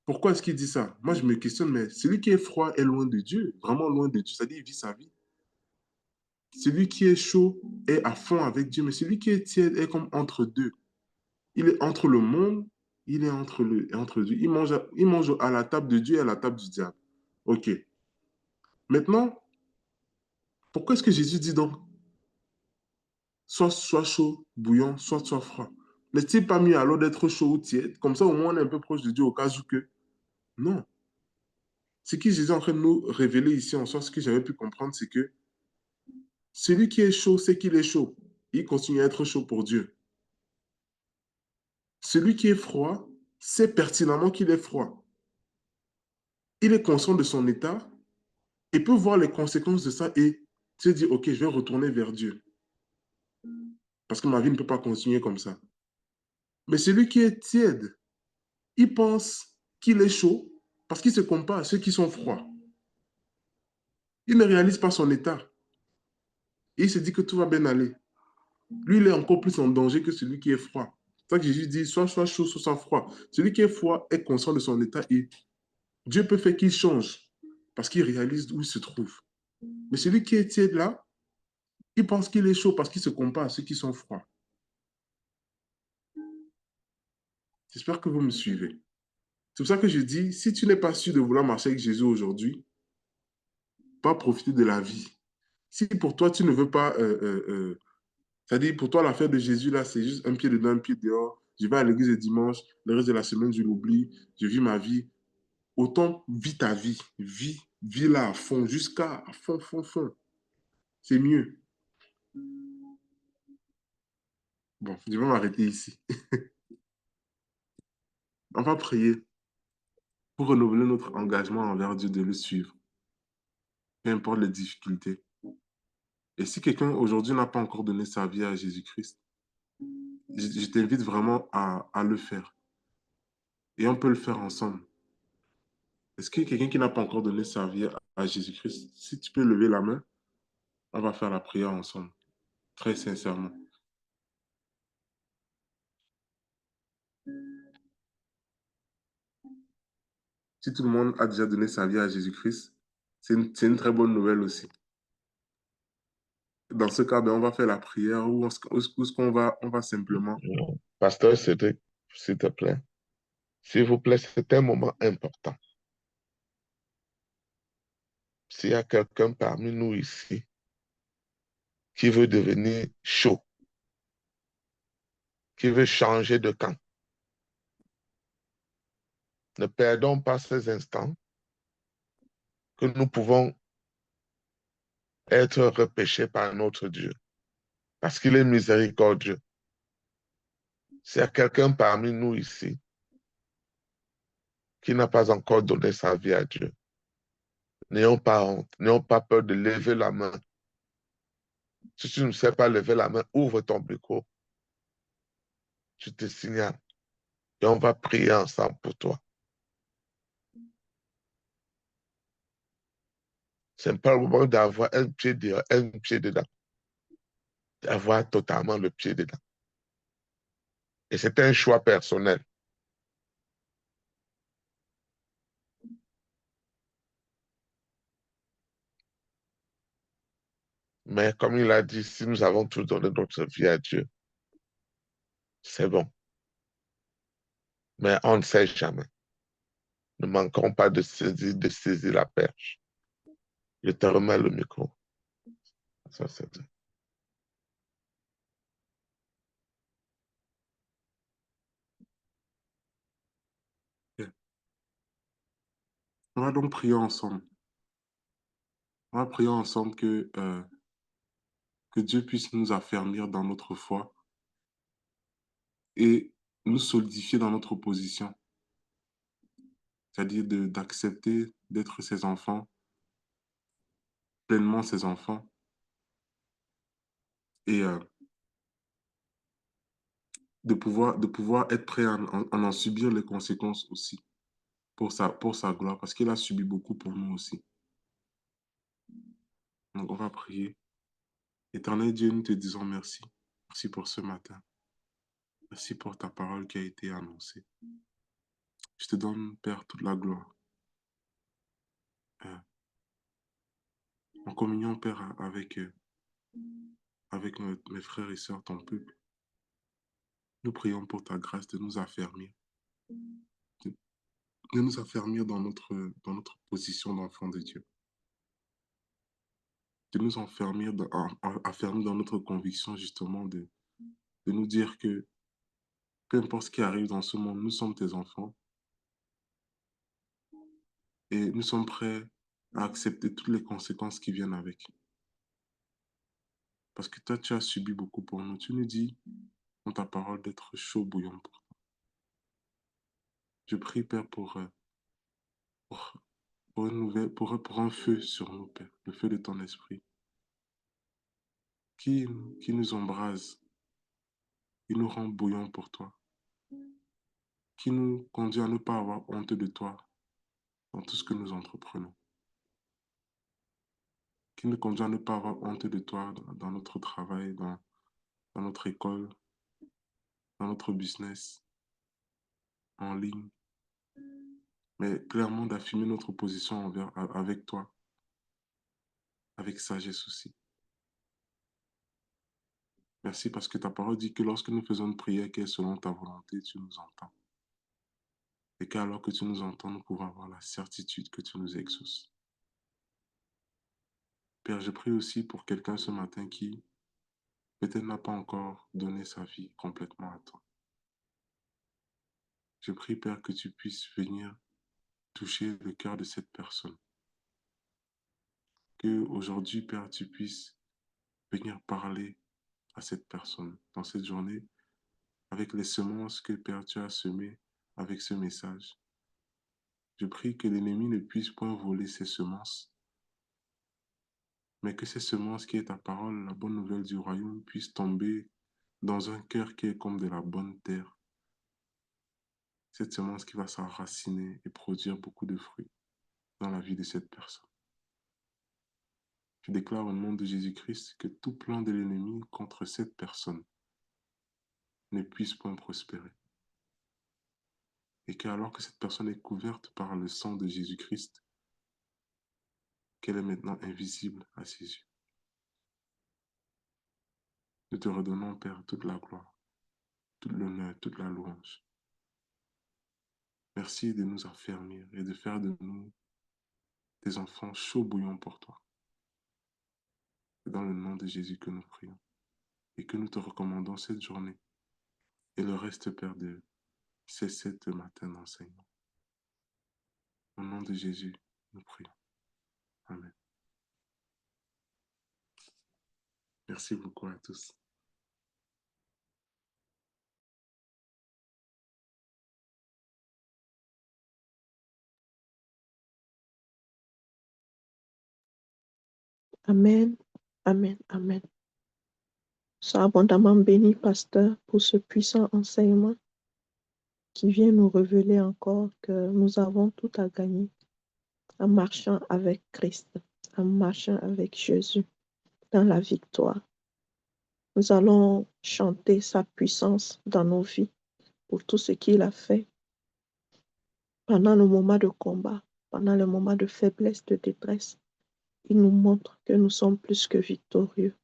pourquoi est-ce qu'il dit ça? Moi, je me questionne, mais celui qui est froid est loin de Dieu, vraiment loin de Dieu, c'est-à-dire il vit sa vie. Celui qui est chaud est à fond avec Dieu, mais celui qui est tiède est comme entre deux. Il est entre le monde, il est entre Dieu. Il mange à la table de Dieu et à la table du diable. OK. Maintenant, pourquoi est-ce que Jésus dit donc, soit chaud, bouillant, soit froid? N'est-il pas mieux alors d'être chaud ou tiède? Comme ça, au moins, on est un peu proche de Dieu au cas où que. Non. Ce que Jésus est en train de nous révéler ici en soi, ce que j'avais pu comprendre, c'est que celui qui est chaud sait qu'il est chaud. Il continue à être chaud pour Dieu. Celui qui est froid sait pertinemment qu'il est froid. Il est conscient de son état et peut voir les conséquences de ça et se dire, OK, je vais retourner vers Dieu. Parce que ma vie ne peut pas continuer comme ça. Mais celui qui est tiède, il pense qu'il est chaud parce qu'il se compare à ceux qui sont froids. Il ne réalise pas son état. Et il se dit que tout va bien aller. Lui, il est encore plus en danger que celui qui est froid. C'est ça que Jésus dit, soit chaud, soit froid. Celui qui est froid est conscient de son état et Dieu peut faire qu'il change parce qu'il réalise où il se trouve. Mais celui qui est tiède là, il pense qu'il est chaud parce qu'il se compare à ceux qui sont froids. J'espère que vous me suivez. C'est pour ça que je dis, si tu n'es pas sûr de vouloir marcher avec Jésus aujourd'hui, pas profiter de la vie. Si pour toi, tu ne veux pas, c'est-à-dire pour toi, l'affaire de Jésus, là, c'est juste un pied dedans, un pied dehors, je vais à l'église le dimanche, le reste de la semaine, je l'oublie, je vis ma vie. Autant vis ta vie, vis là à fond, jusqu'à fond. C'est mieux. Bon, je vais m'arrêter ici. On va prier pour renouveler notre engagement envers Dieu de le suivre, peu importe les difficultés. Et si quelqu'un aujourd'hui n'a pas encore donné sa vie à Jésus-Christ, je t'invite vraiment à le faire. Et on peut le faire ensemble. Est-ce que quelqu'un qui n'a pas encore donné sa vie à Jésus-Christ, si tu peux lever la main, on va faire la prière ensemble, très sincèrement. Si tout le monde a déjà donné sa vie à Jésus-Christ, c'est une très bonne nouvelle aussi. Dans ce cas, ben, on va faire la prière ou ce qu'on va, on va simplement. Pasteur, c'était. s'il te plaît. S'il vous plaît, c'est un moment important. S'il y a quelqu'un parmi nous ici qui veut devenir chaud, qui veut changer de camp, ne perdons pas ces instants que nous pouvons être repêchés par notre Dieu, parce qu'il est miséricordieux. S'il y a quelqu'un parmi nous ici qui n'a pas encore donné sa vie à Dieu, n'ayons pas honte, n'ayons pas peur de lever la main. Si tu ne sais pas lever la main, ouvre ton micro, je te signale, et on va prier ensemble pour toi. C'est pas le moment d'avoir un pied dehors, un pied dedans, d'avoir totalement le pied dedans. Et c'est un choix personnel. Mais comme il a dit, si nous avons tous donné notre vie à Dieu, c'est bon. Mais on ne sait jamais. Ne manquons pas de saisir la perche. Je te remets le micro. Ça, c'est tout. Ok. On va donc prier ensemble. On va prier ensemble que Dieu puisse nous affermir dans notre foi et nous solidifier dans notre position, c'est-à-dire d'accepter d'être ses enfants, pleinement ses enfants, et de pouvoir être prêt à en subir les conséquences aussi pour sa gloire, parce qu'il a subi beaucoup pour nous aussi. Donc on va prier. Éternel Dieu, nous te disons merci. Merci pour ce matin. Merci pour ta parole qui a été annoncée. Je te donne, Père, toute la gloire. Euh, En communion, Père, avec mes frères et sœurs, ton peuple, nous prions pour ta grâce de nous affermir, de, de nous affermir dans notre position d'enfant de Dieu, de nous affermir dans notre conviction, justement, de nous dire que peu importe ce qui arrive dans ce monde, nous sommes tes enfants et nous sommes prêts à accepter toutes les conséquences qui viennent avec. Parce que toi, tu as subi beaucoup pour nous. Tu nous dis dans ta parole d'être chaud bouillant pour toi. Je prie, Père, pour, pour une nouvelle, pour un feu sur nous, Père, le feu de ton esprit, qui, qui nous embrase, qui nous rend bouillants pour toi, qui nous conduit à ne pas avoir honte de toi dans tout ce que nous entreprenons, qui nous conduit à ne pas avoir honte de toi dans notre travail, dans notre école, dans notre business, en ligne, mais clairement d'affirmer notre position avec toi, avec sagesse aussi. Merci parce que ta parole dit que lorsque nous faisons une prière qui est selon ta volonté, tu nous entends. Et qu'alors que tu nous entends, nous pouvons avoir la certitude que tu nous exauces. Père, je prie aussi pour quelqu'un ce matin qui peut-être n'a pas encore donné sa vie complètement à toi. Je prie, Père, que tu puisses venir toucher le cœur de cette personne. Que aujourd'hui, Père, tu puisses venir parler à cette personne dans cette journée avec les semences que, Père, tu as semées avec ce message. Je prie que l'ennemi ne puisse point voler ces semences, mais que ces semences qui est ta parole, la bonne nouvelle du royaume, puissent tomber dans un cœur qui est comme de la bonne terre. Cette semence qui va s'enraciner et produire beaucoup de fruits dans la vie de cette personne. Je déclare au nom de Jésus-Christ que tout plan de l'ennemi contre cette personne ne puisse point prospérer. Et qu'alors que cette personne est couverte par le sang de Jésus-Christ, qu'elle est maintenant invisible à ses yeux. Nous te redonnons, Père, toute la gloire, tout l'honneur, toute la louange. Merci de nous affermir et de faire de nous des enfants chauds bouillants pour toi. C'est dans le nom de Jésus que nous prions et que nous te recommandons cette journée et le reste, Père, de ces 7 matins d'enseignement. Au nom de Jésus, nous prions. Amen. Merci beaucoup à tous. Amen, amen, amen. Sois abondamment béni, pasteur, pour ce puissant enseignement qui vient nous révéler encore que nous avons tout à gagner en marchant avec Christ, en marchant avec Jésus dans la victoire. Nous allons chanter sa puissance dans nos vies pour tout ce qu'il a fait pendant le moment de combat, pendant le moment de faiblesse, de détresse. Il nous montre que nous sommes plus que victorieux.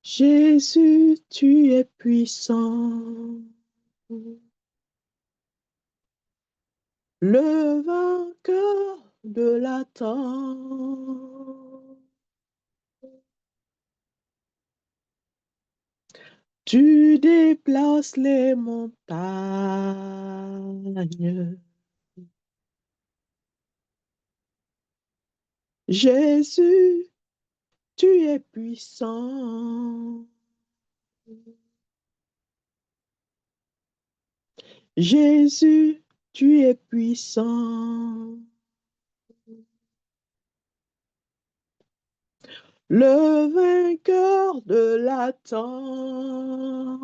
Jésus, tu es puissant. Le vainqueur de la temps. Tu déplaces les montagnes. Jésus, tu es puissant. Jésus, tu es puissant. Le vainqueur de la temps.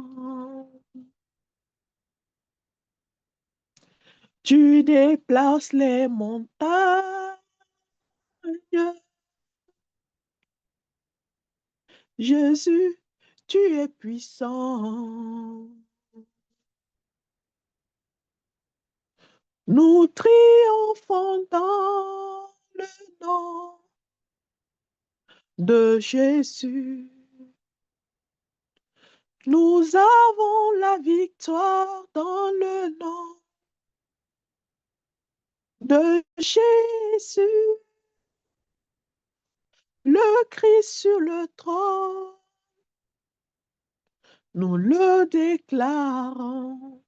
Tu déplaces les montagnes. Jésus, tu es puissant. Nous triomphons dans le nom de Jésus. Nous avons la victoire dans le nom de Jésus. Le Christ sur le trône, nous le déclarons.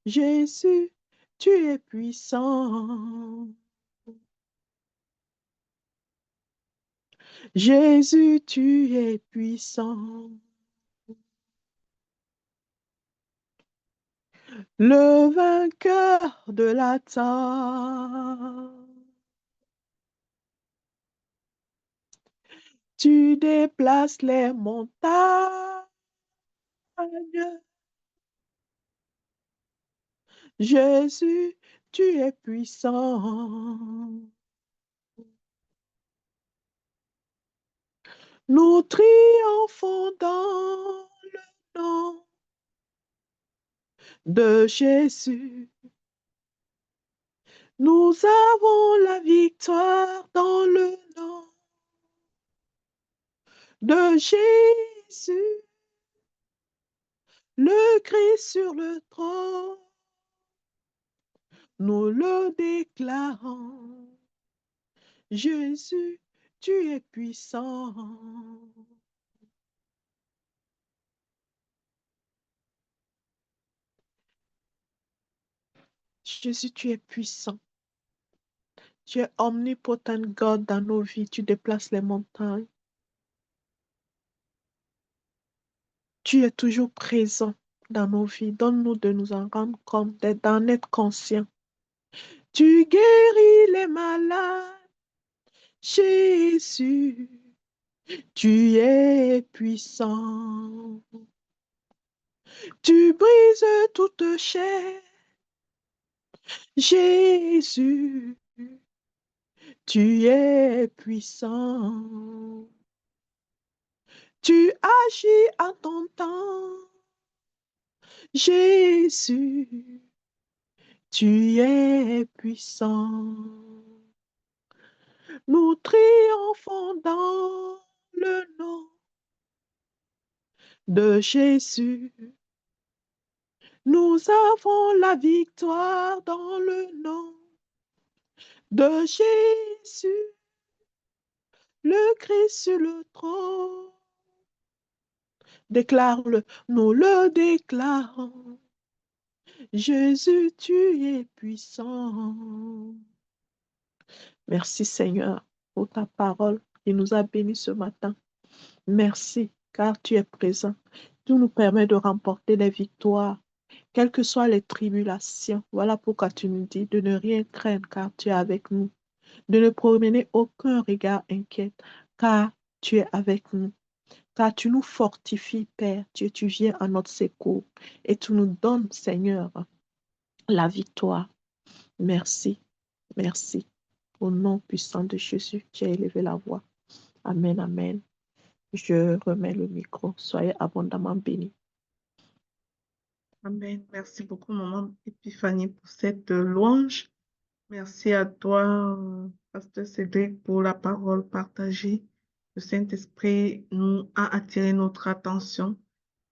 Jésus, tu es puissant. Jésus, tu es puissant. Le vainqueur de la terre. Tu déplaces les montagnes. Jésus, tu es puissant. Nous triomphons dans le nom de Jésus. Nous avons la victoire dans le nom de Jésus. Le Christ sur le trône, nous le déclarons. Jésus, tu es puissant. Jésus, tu es puissant. Tu es omnipotent God dans nos vies. Tu déplaces les montagnes. Tu es toujours présent dans nos vies. Donne-nous de nous en rendre compte, d'en être conscients. Tu guéris les malades. Jésus, tu es puissant. Tu brises toute chair. Jésus, tu es puissant. Tu agis en ton temps. Jésus, tu es puissant. Nous triomphons dans le nom de Jésus. Nous avons la victoire dans le nom de Jésus, le Christ sur le trône. Déclare-le, nous le déclarons. Jésus, tu es puissant. Merci Seigneur pour ta parole qui nous a bénis ce matin. Merci car tu es présent. Tu nous permets de remporter les victoires, quelles que soient les tribulations. Voilà pourquoi tu nous dis de ne rien craindre car tu es avec nous. De ne promener aucun regard inquiet car tu es avec nous. Car tu nous fortifies, Père. Tu viens à notre secours et tu nous donnes, Seigneur, la victoire. Merci, merci. Au nom puissant de Jésus, tu as élevé la voix. Amen, amen. Je remets le micro. Soyez abondamment bénis. Amen. Merci beaucoup, maman Épiphanie, pour cette louange. Merci à toi, Pasteur Cédric, pour la parole partagée. Le Saint-Esprit nous a attiré notre attention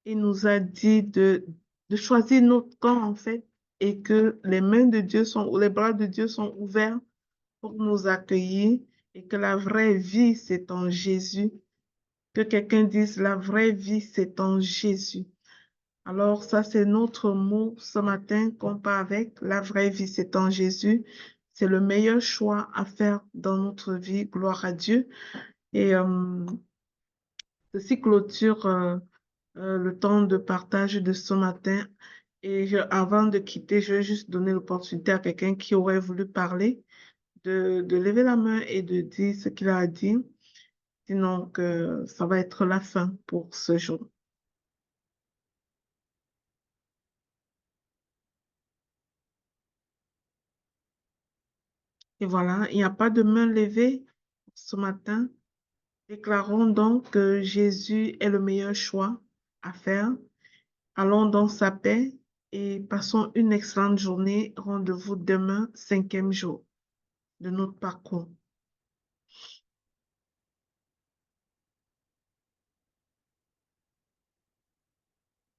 et nous a dit de choisir notre camp, en fait, et que les mains de Dieu sont, ou les bras de Dieu sont ouverts pour nous accueillir et que la vraie vie, c'est en Jésus. Que quelqu'un dise, la vraie vie, c'est en Jésus. Alors, ça, c'est notre mot ce matin qu'on part avec. La vraie vie, c'est en Jésus. C'est le meilleur choix à faire dans notre vie. Gloire à Dieu. Et ceci clôture le temps de partage de ce matin. Et avant de quitter, je vais juste donner l'opportunité à quelqu'un qui aurait voulu parler, de lever la main et de dire ce qu'il a dit. Sinon, que ça va être la fin pour ce jour. Et voilà, il n'y a pas de main levée ce matin. Déclarons donc que Jésus est le meilleur choix à faire. Allons dans sa paix et passons une excellente journée. Rendez-vous demain, 5e jour de notre parcours.